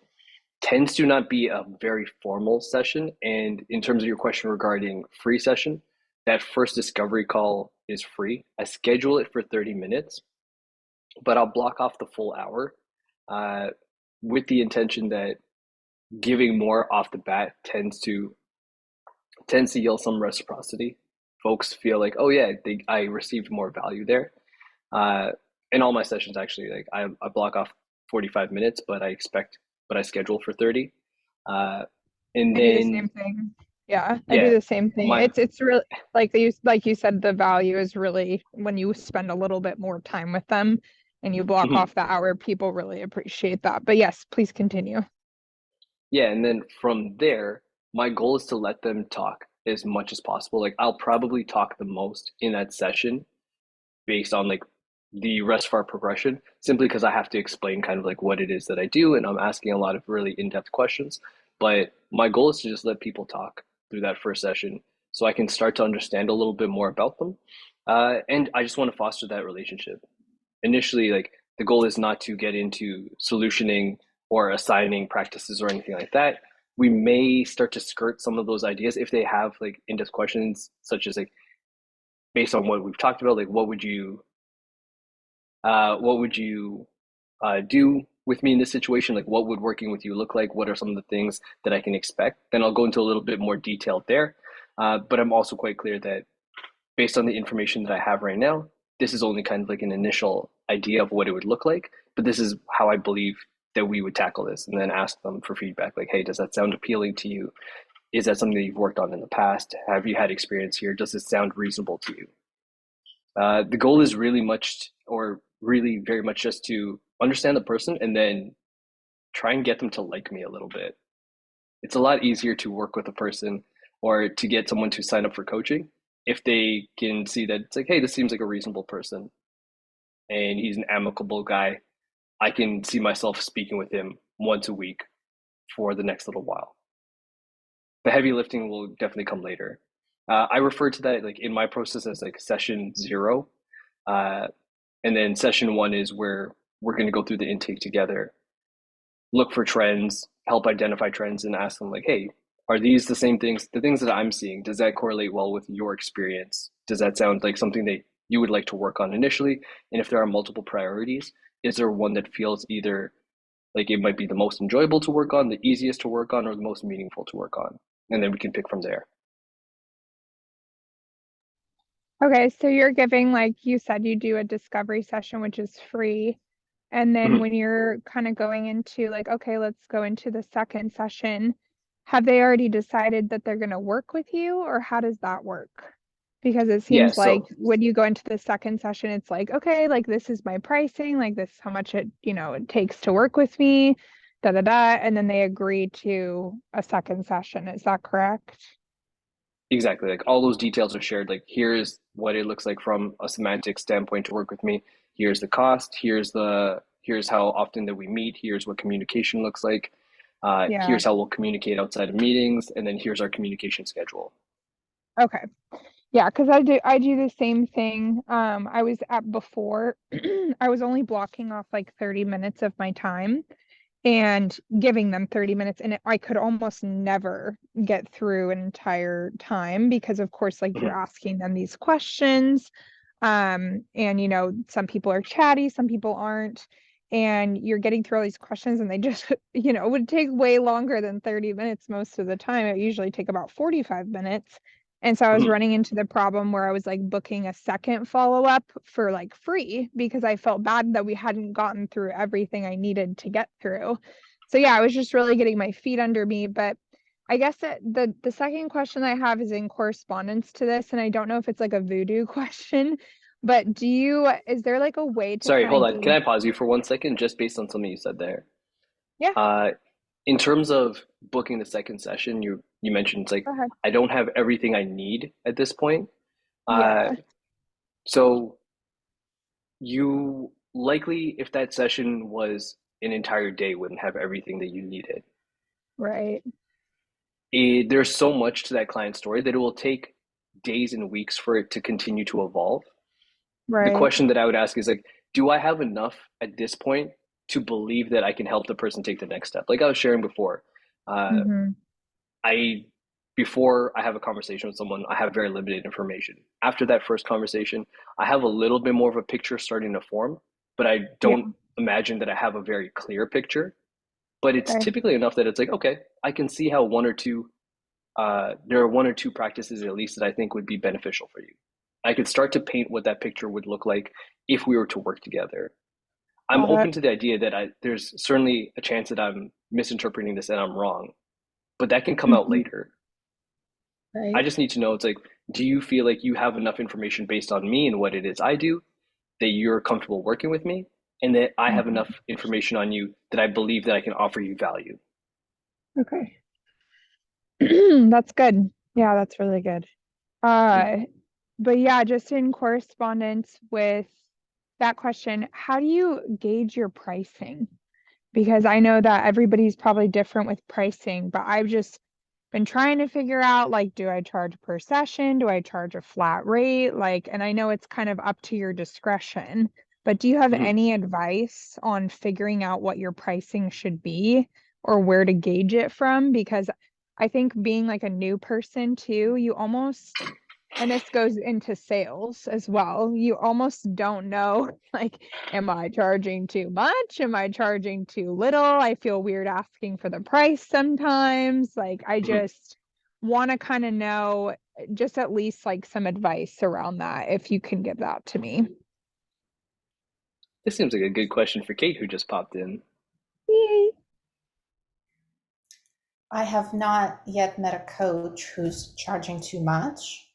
Tends to not be a very formal session. And in terms of your question regarding free session, that first discovery call is free. I schedule it for 30 minutes, but I'll block off the full hour uh, with the intention that giving more off the bat tends to yield some reciprocity. Folks feel like, oh yeah, I received more value there. Uh, in all my sessions, actually, like I block off 45 minutes, but I schedule for 30. Uh, and I do the then same thing. Yeah, I do yeah, the same thing. my It's really like you said, the value is really when you spend a little bit more time with them and you block off the hour, people really appreciate that. But yes, please continue. yeah, and then from there, my goal is to let them talk as much as possible. Like I'll probably talk the most in that session based on like the rest of our progression, simply because I have to explain kind of like what it is that I do, and I'm asking a lot of really in-depth questions. But my goal is to just let people talk through that first session so I can start to understand a little bit more about them. And I just want to foster that relationship. Initially, like the goal is not to get into solutioning or assigning practices or anything like that. We may start to skirt some of those ideas if they have like in-depth questions, such as like based on what we've talked about, like what would you do with me in this situation? Like, what would working with you look like? What are some of the things that I can expect? Then I'll go into a little bit more detail there. But I'm also quite clear that based on the information that I have right now, this is only kind of like an initial idea of what it would look like. But this is how I believe that we would tackle this, and then ask them for feedback. Like, hey, does that sound appealing to you? Is that something that you've worked on in the past? Have you had experience here? Does it sound reasonable to you? The goal is really much, or really very much, just to understand the person and then try and get them to like me a little bit. It's a lot easier to work with a person or to get someone to sign up for coaching if they can see that it's like, hey, this seems like a reasonable person and he's an amicable guy. I can see myself speaking with him once a week for the next little while. The heavy lifting will definitely come later. I refer to that like in my process as like session zero. Uh, and then session one is where we're going to go through the intake together, look for trends, help identify trends, and ask them like, hey, are these the same things, the things that I'm seeing? Does that correlate well with your experience? Does that sound like something that you would like to work on initially? And if there are multiple priorities, is there one that feels either like it might be the most enjoyable to work on, the easiest to work on, or the most meaningful to work on? And then we can pick from there. Okay, so you're giving, like you said, you do a discovery session, which is free. And then Mhm. when you're kind of going into like, okay, let's go into the second session, have they already decided that they're going to work with you, or how does that work? Because it Yeah, seems like so when you go into the second session, it's like, okay, like this is my pricing, like this is how much it, it takes to work with me, da da da. And then they agree to a second session. Is that correct? exactly, like all those details are shared. Like here's what it looks like from a semantic standpoint to work with me. Here's the cost. Here's how often that we meet. Here's what communication looks like. Yeah. Here's how we'll communicate outside of meetings, and then here's our communication schedule. Okay. Yeah, because I do the same thing. I was at before I was only blocking off like 30 minutes of my time and giving them 30 minutes, and I could almost never get through an entire time because of course like you're Mhm. asking them these questions, and some people are chatty, some people aren't, and you're getting through all these questions and they just would take way longer than 30 minutes. Most of the time it usually take about 45 minutes. And so I was Mhm. running into the problem where I was like booking a second follow-up for like free because I felt bad that we hadn't gotten through everything I needed to get through. So yeah, I was just really getting my feet under me. But I guess that the second question I have is in correspondence to this, and I don't know if it's like a voodoo question, but is there like a way to Sorry, kind hold of on. Can gauge? I pause you for 1 second, just based on something you said there? Yeah, Uh, in terms of booking the second session, you mentioned it's like go ahead. I don't have everything I need at this point. Uh, Yeah, so you likely, if that session was an entire day, wouldn't have everything that you needed. right, There's so much to that client story that it will take days and weeks for it to continue to evolve. The right. question that I would ask is like, do I have enough at this point to believe that I can help the person take the next step? Like I was sharing before, uh, Mm-hmm. I before I have a conversation with someone, I have very limited information. After that first conversation, I have a little bit more of a picture starting to form, but I Yeah, don't imagine that I have a very clear picture. But it's okay. typically enough that it's like, okay, I can see how there are one or two practices at least that I think would be beneficial for you. I could start to paint what that picture would look like if we were to work together. I'm Got it. open to the idea that there's certainly a chance that I'm misinterpreting this and I'm wrong, but that can come out Mm-hmm. later. I Right. just need to know, it's like, do you feel like you have enough information based on me and what it is I do that you're comfortable working with me, and that I have Mm-hmm. enough information on you that I believe that I can offer you value? Okay. That's good. Yeah, that's really good. Mm. Uh, but yeah, just in correspondence with that question, how do you gauge your pricing? Because I know that everybody's probably different with pricing, but I've just been trying to figure out like, do I charge per session? Do I charge a flat rate? Like, and I know it's kind of up to your discretion, but do you have Mhm. any advice on figuring out what your pricing should be or where to gauge it from? Because I think being like a new person too, you almost, and this goes into sales as well, you almost don't know, like, am I charging too much? Am I charging too little? I feel weird asking for the price sometimes. Like, I Mhm. just want to kind of know just at least like some advice around that, if you can give that to me. This seems like a good question for Kate, who just popped in. Yay. I have not yet met a coach who's charging too much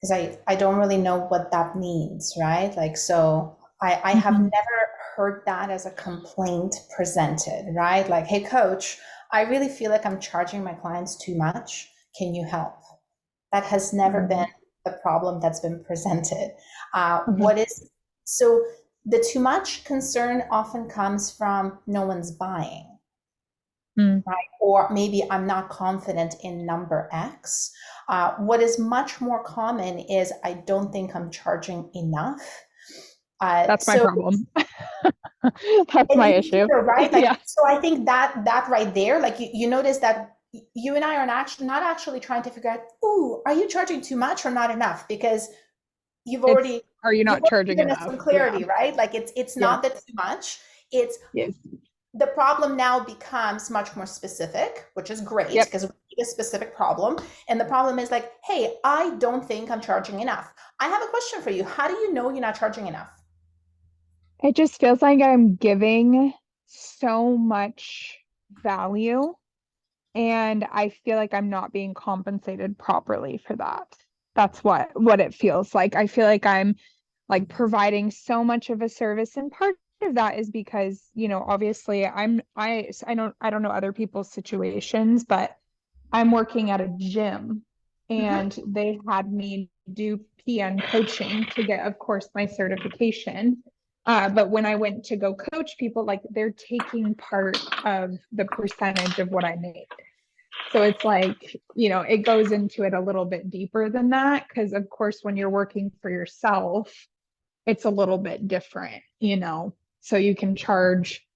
because I don't really know what that means, right? Like, so I have Mhm. never heard that as a complaint presented, right? Like, hey, coach, I really feel like I'm charging my clients too much. Can you help? That has never been Mhm. the problem that's been presented. Mhm. What is so the too much concern often comes from no one's buying. Mm. Right? Or maybe I'm not confident in number X. What is much more common is I don't think I'm charging enough. That's my So problem. That's my issue. right? Like, Yeah. so I think that right there, like you notice that you and I are not actually trying to figure out, ooh, are you charging too much or not enough? Because you've already Are you not charging given us enough? some clarity, right? Like it's Yeah. not that too much. It's Yes. the problem now becomes much more specific, which is great Yep. because we need a specific problem. And the problem is like, hey, I don't think I'm charging enough. I have a question for you. How do you know you're not charging enough? It just feels like I'm giving so much value, and I feel like I'm not being compensated properly for that. That's what it feels like. I feel like I'm like providing so much of a service, and part of that is because, obviously I don't know other people's situations, but I'm working at a gym and they had me do PN coaching to get, of course, my certification. But when I went to go coach people, like they're taking part of the percentage of what I make. So it's like, it goes into it a little bit deeper than that. Because, of course, when you're working for yourself, it's a little bit different. So you can charge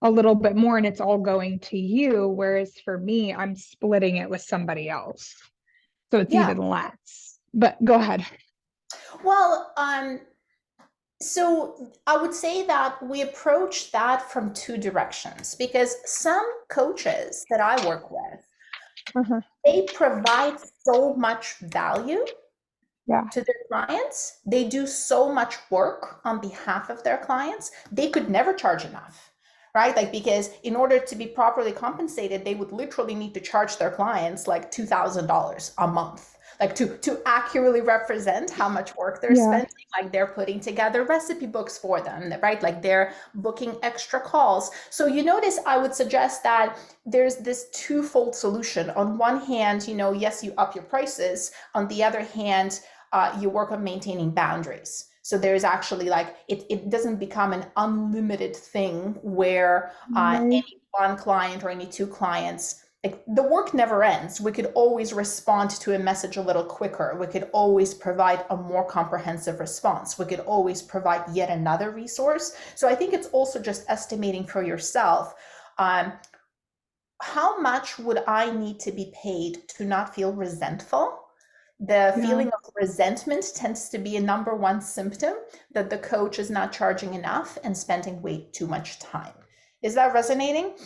a little bit more and it's all going to you. Whereas for me, I'm splitting it with somebody else. So it's Yeah. even less. But go ahead. Well, so I would say that we approach that from two directions because some coaches that I work with, they provide so much value Yeah. to their clients. They do so much work on behalf of their clients. They could never charge enough, right? Like, because in order to be properly compensated, they would literally need to charge their clients like $2,000 a month, like to accurately represent how much work they're spending. Like they're putting together recipe books for them, right? Like they're booking extra calls. So you notice I would suggest that there's this twofold solution. On one hand, yes, you up your prices. On the other hand, you work on maintaining boundaries. So there's actually like, it doesn't become an unlimited thing where any one client or any two clients, like the work never ends. We could always respond to a message a little quicker. We could always provide a more comprehensive response. We could always provide yet another resource. So I think it's also just estimating for yourself, how much would I need to be paid to not feel resentful? The feeling of resentment tends to be a number one symptom that the coach is not charging enough and spending way too much time. Is that resonating?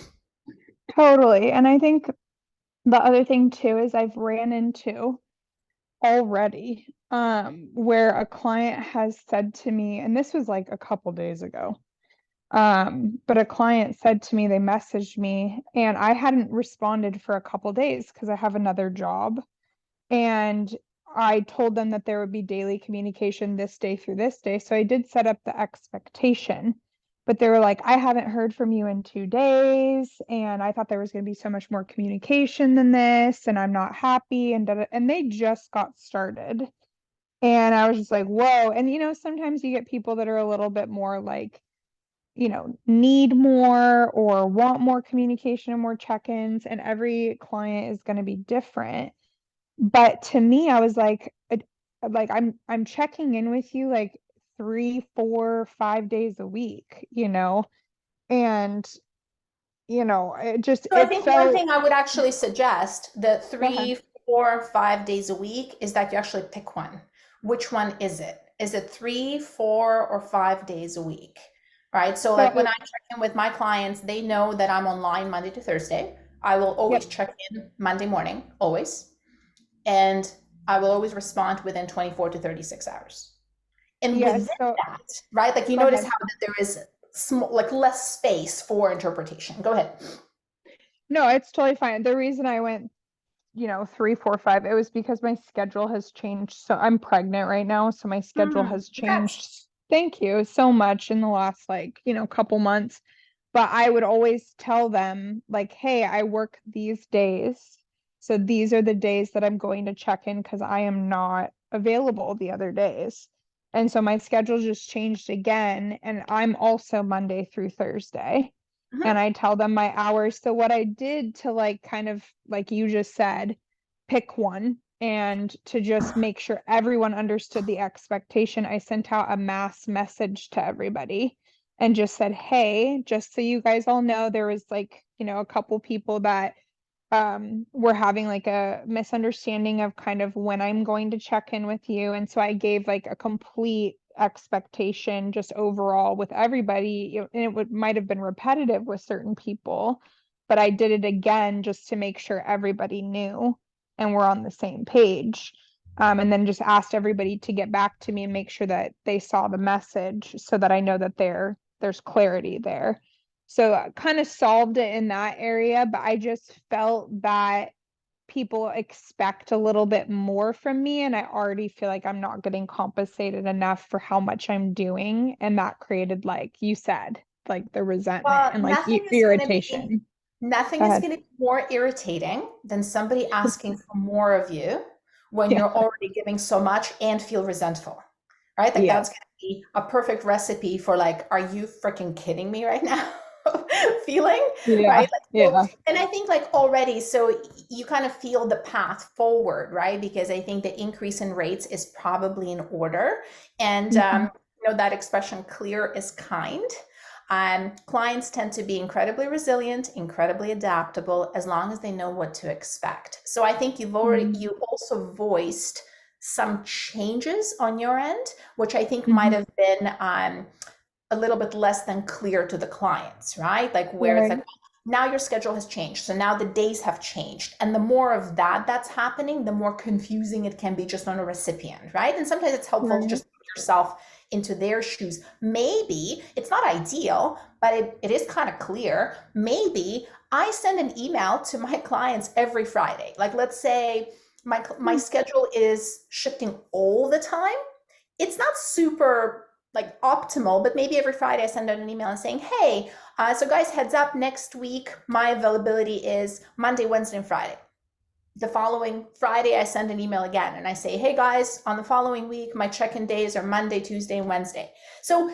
Totally. And I think the other thing too is I've ran into already where a client has said to me, and this was like a couple days ago, but a client said to me, they messaged me and I hadn't responded for a couple days because I have another job. And I told them that there would be daily communication this day through this day. So I did set up the expectation, but they were like, I haven't heard from you in 2 days. And I thought there was going to be so much more communication than this. And I'm not happy. And they just got started. And I was just like, whoa. And, sometimes you get people that are a little bit more like, need more or want more communication and more check-ins. And every client is going to be different. But to me, I was like I'm checking in with you like 3, 4, 5 days a week, and So I it think one felt. thing I would actually suggest, the Go ahead. 3, 4, 5 days a week, is that you actually pick one. Which one is it? Is it 3, 4, or 5 days a week? Right. So like when I check in with my clients, they know that I'm online Monday to Thursday. I will always check in Monday morning, always. And I will always respond within 24 to 36 hours. And within that, right, like you notice how that there is like less space for interpretation. Go ahead. No, it's totally fine. The reason I went, 3, 4, 5, it was because my schedule has changed. So I'm pregnant right now. So my schedule has changed. Thank you so much in the last couple months. But I would always tell them like, hey, I work these days. So these are the days that I'm going to check in because I am not available the other days. And so my schedule just changed again, and I'm also Monday through Thursday. Mhm. And I tell them my hours. So what I did to like kind of like you just said, pick one and to just make sure everyone understood the expectation, I sent out a mass message to everybody and just said, hey, just so you guys all know, there was like, a couple people that we're having like a misunderstanding of kind of when I'm going to check in with you. And so I gave like a complete expectation just overall with everybody. And it might have been repetitive with certain people, but I did it again just to make sure everybody knew and we're on the same page. And then just asked everybody to get back to me and make sure that they saw the message so that I know that there's clarity there. So I kind of solved it in that area, but I just felt that people expect a little bit more from me, and I already feel like I'm not getting compensated enough for how much I'm doing. And that created, like you said, like the resentment Well, and like irritation. nothing Go is ahead. going to be more irritating than somebody asking for more of you when Yeah. you're already giving so much and feel resentful, right? Like Yeah. that's going to be a perfect recipe for like, are you freaking kidding me right now? Feeling, Yeah. right? Like, Yeah. and I think like already, so you kind of feel the path forward, right? Because I think the increase in rates is probably in order. And, Mhm. that expression, clear is kind. Clients tend to be incredibly resilient, incredibly adaptable, as long as they know what to expect. So I think you also voiced some changes on your end, which I think might have been a little bit less than clear to the clients, right? Like where it's Right. like, now your schedule has changed. So now the days have changed. And the more of that's happening, the more confusing it can be just on a recipient, right? And sometimes it's helpful to Right. just put yourself into their shoes. Maybe it's not ideal, but it is kind of clear. Maybe I send an email to my clients every Friday. Like let's say my schedule is shifting all the time. It's not super like optimal, but maybe every Friday I send out an email and saying, hey, so guys, heads up, next week, my availability is Monday, Wednesday, and Friday. The following Friday, I send an email again and I say, hey guys, on the following week, my check-in days are Monday, Tuesday, and Wednesday. So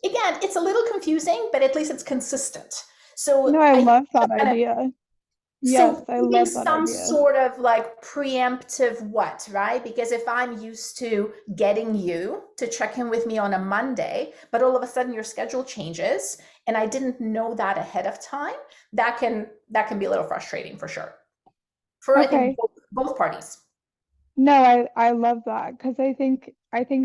again, it's a little confusing, but at least it's consistent. So No, I I love that idea. Yes, so I giving love that some idea. sort of like preemptive what, right? Because if I'm used to getting you to check in with me on a Monday, but all of a sudden your schedule changes and I didn't know that ahead of time, that can be a little frustrating for sure. For I think Okay. both parties. No, I love that because I think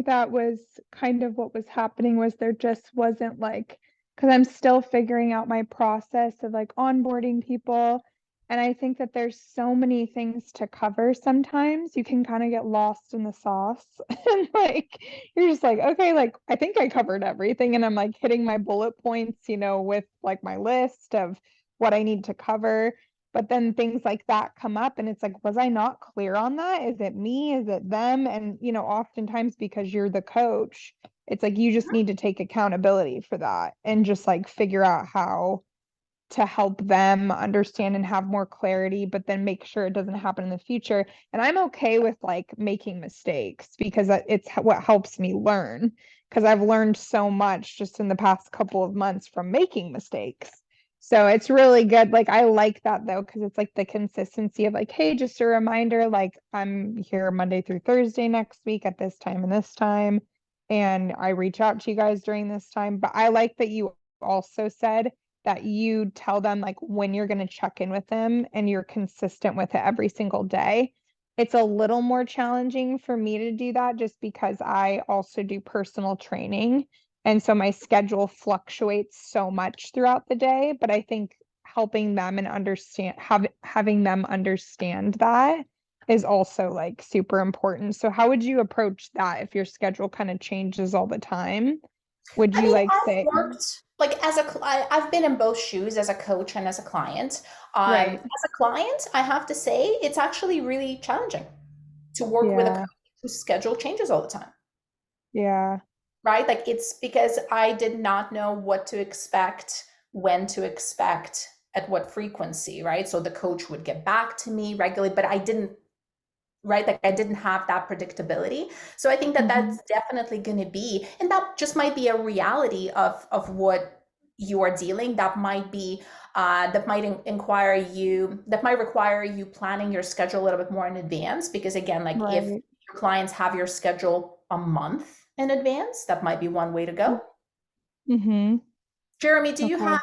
that was kind of what was happening was there just wasn't like because I'm still figuring out my process of like onboarding people, and I think that there's so many things to cover sometimes you can kind of get lost in the sauce and like you're just like okay, like I think I covered everything and I'm like hitting my bullet points, with like my list of what I need to cover. But then things like that come up and it's like, was I not clear on that? Is it me? Is it them? And, oftentimes because you're the coach, it's like you just need to take accountability for that and just like figure out how to help them understand and have more clarity, but then make sure it doesn't happen in the future. And I'm okay with like making mistakes because it's what helps me learn. Because I've learned so much just in the past couple of months from making mistakes. So it's really good. Like I like that though, because it's like the consistency of like, hey, just a reminder, like I'm here Monday through Thursday next week at this time and this time. And I reach out to you guys during this time. But I like that you also said that you tell them like when you're going to check in with them and you're consistent with it every single day. It's a little more challenging for me to do that just because I also do personal training. And so my schedule fluctuates so much throughout the day, but I think helping them and having them understand that is also like super important. So how would you approach that if your schedule kind of changes all the time? Would I you mean, like I've say, worked like I've been in both shoes as a coach and as a client. right? As a client, I have to say it's actually really challenging to work with a Yeah, coach whose schedule changes all the time, yeah. right? Like it's because I did not know what to expect, when to expect, at what frequency, right? So the coach would get back to me regularly, but I didn't right? Like I didn't have that predictability. So I think that that's definitely going to be, and that just might be a reality of what you are dealing. That might be, that might require you planning your schedule a little bit more in advance, because again, like if Right. your clients have your schedule a month in advance, that might be one way to go. Mm-hmm. Jeremy, do you Okay. have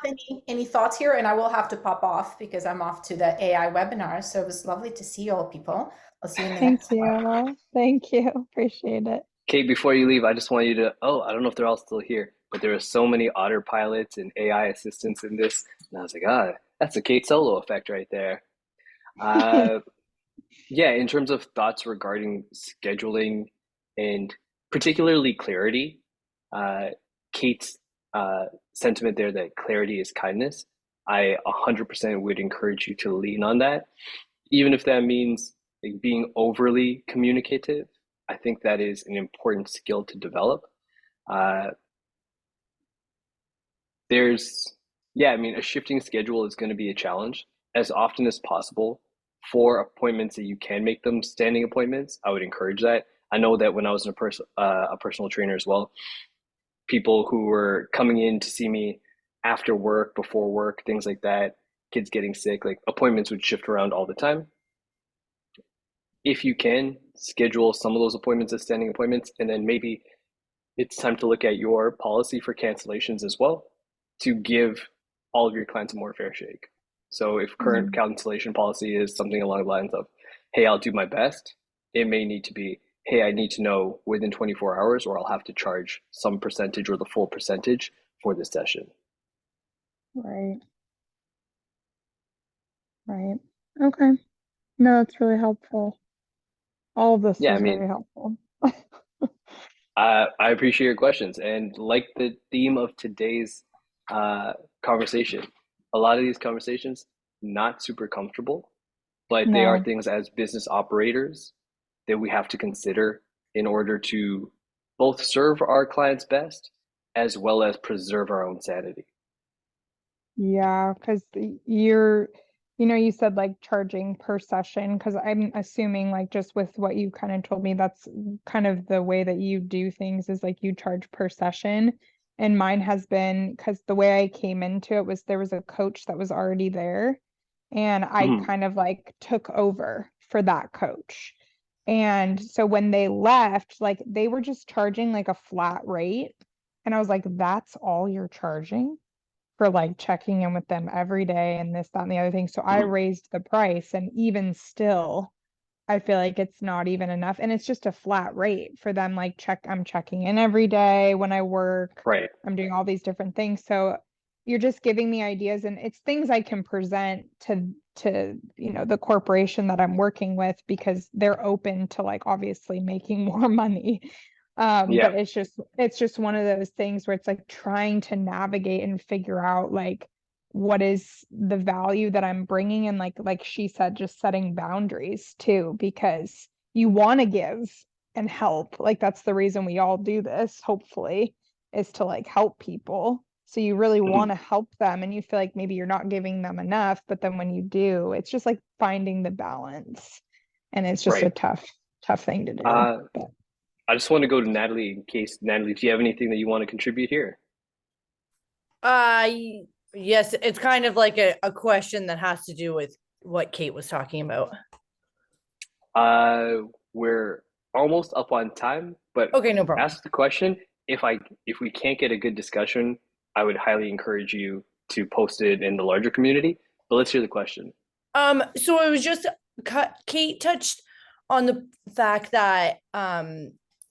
any thoughts here? And I will have to pop off because I'm off to the AI webinar. So it was lovely to see you all, people. I'll see you in the Thank next one. you. Thank you. Appreciate it. Kate, before you leave, I just want you to, oh, I don't know if they're all still here, but there are so many autopilots and AI assistants in this. And I was like, that's a Kate Solo effect right there. Yeah, in terms of thoughts regarding scheduling and particularly clarity, Kate's sentiment there that clarity is kindness, I 100% would encourage you to lean on that, even if that means like being overly communicative. I think that is an important skill to develop. Uh, yeah, I mean, a shifting schedule is going to be a challenge. As often as possible, for appointments that you can make them standing appointments, I would encourage that. I know that when I was a personal trainer as well, people who were coming in to see me after work, before work, things like that, kids getting sick, like appointments would shift around all the time. If you can, schedule some of those appointments as standing appointments, and then maybe it's time to look at your policy for cancellations as well to give all of your clients a more fair shake. So if current cancellation policy is something along the lines of, hey, I'll do my best, it may need to be, hey, I need to know within 24 hours or I'll have to charge some percentage or the full percentage for this session. Right. Right. Okay. No, that's really helpful. All of this Yeah, I was mean, very helpful. I appreciate your questions. And like the theme of today's conversation, a lot of these conversations, not super comfortable, but they are No. things as business operators that we have to consider in order to both serve our clients best as well as preserve our own sanity. Yeah, because you said like charging per session, because I'm assuming like just with what you kind of told me, that's kind of the way that you do things is like you charge per session. And mine has been because the way I came into it was there was a coach that was already there, and I Mhm. kind of like took over for that coach. And so when they left, like they were just charging like a flat rate. And I was like, that's all you're charging for like checking in with them every day and this, that, and the other thing. So I Mhm. raised the price, and even still, I feel like it's not even enough. And it's just a flat rate for them. Like I'm checking in every day when I work. Right. I'm doing all these different things. So you're just giving me ideas, and it's things I can present to the corporation that I'm working with, because they're open to like obviously making more money. Yeah. But it's just one of those things where it's like trying to navigate and figure out like what is the value that I'm bringing, and like she said, just setting boundaries too, because you want to give and help. Like that's the reason we all do this, hopefully, is to like help people. So you really Mhm. want to help them, and you feel like maybe you're not giving them enough, but then when you do, it's just like finding the balance. And it's just a Right. tough thing to do. Uh, But I just want to go to Natalie in case, Natalie, do you have anything that you want to contribute here? Yes, it's kind of like a question that has to do with what Kate was talking about. We're almost up on time, but Okay, no problem. ask the question. If we can't get a good discussion, I would highly encourage you to post it in the larger community. But let's hear the question. So it was just Kate touched on the fact that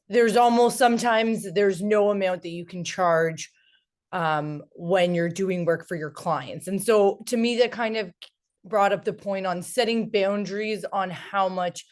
there's almost sometimes there's no amount that you can charge when you're doing work for your clients. And so to me, that kind of brought up the point on setting boundaries on how much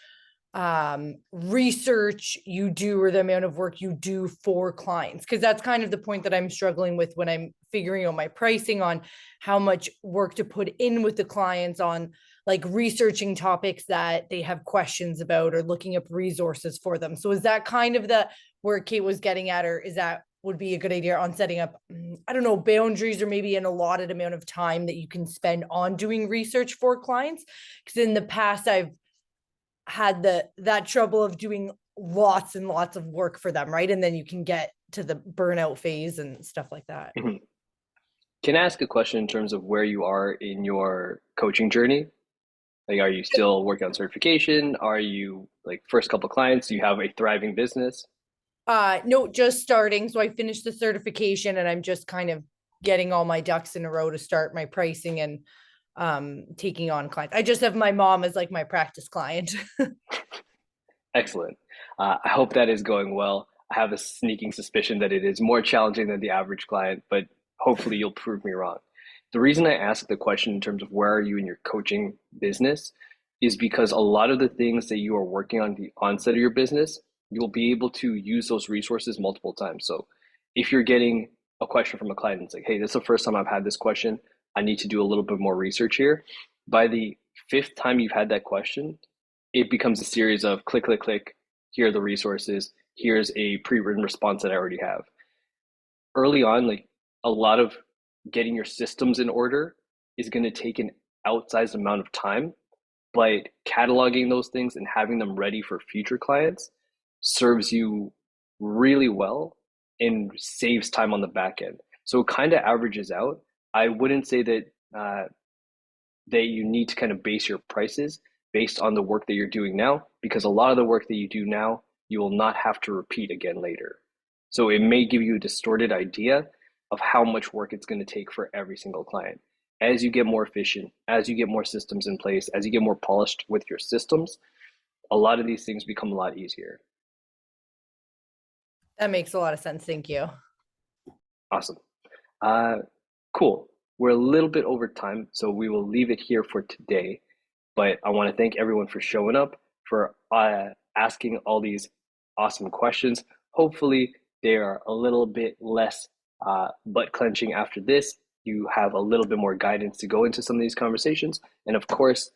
research you do or the amount of work you do for clients, because that's kind of the point that I'm struggling with when I'm figuring out my pricing on how much work to put in with the clients on like researching topics that they have questions about or looking up resources for them. So is that kind of the where Kate was getting at, or is that would be a good idea on setting up, I don't know, boundaries or maybe an allotted amount of time that you can spend on doing research for clients? Because in the past had that trouble of doing lots and lots of work for them, right? And then you can get to the burnout phase and stuff like that. Mhm. Can I ask a question in terms of where you are in your coaching journey? Like, are you still working on certification? Are you like first couple clients? Do you have a thriving business? No, just starting. So I finished the certification and I'm just kind of getting all my ducks in a row to start my pricing and taking on clients. I just have my mom as like my practice client. Excellent. I hope that is going well. I have a sneaking suspicion that it is more challenging than the average client, but hopefully you'll prove me wrong. The reason I ask the question in terms of where are you in your coaching business is because a lot of the things that you are working on at the onset of your business, you'll be able to use those resources multiple times. So if you're getting a question from a client and it's like, hey, this is the first time I've had this question, I need to do a little bit more research here. By the fifth time you've had that question, it becomes a series of click, click, click. Here are the resources. Here's a pre-written response that I already have. Early on, like a lot of getting your systems in order is going to take an outsized amount of time, but cataloging those things and having them ready for future clients serves you really well and saves time on the back end. So it kind of averages out. I wouldn't say that that you need to kind of base your prices based on the work that you're doing now, because a lot of the work that you do now, you will not have to repeat again later. So it may give you a distorted idea of how much work it's going to take for every single client. As you get more efficient, as you get more systems in place, as you get more polished with your systems, a lot of these things become a lot easier. That makes a lot of sense. Thank you. Awesome. Cool. We're a little bit over time, so we will leave it here for today. But I want to thank everyone for showing up, for asking all these awesome questions. Hopefully, they are a little bit less butt clenching after this. You have a little bit more guidance to go into some of these conversations. And of course,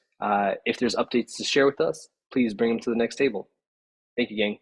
if there's updates to share with us, please bring them to the next table. Thank you, gang.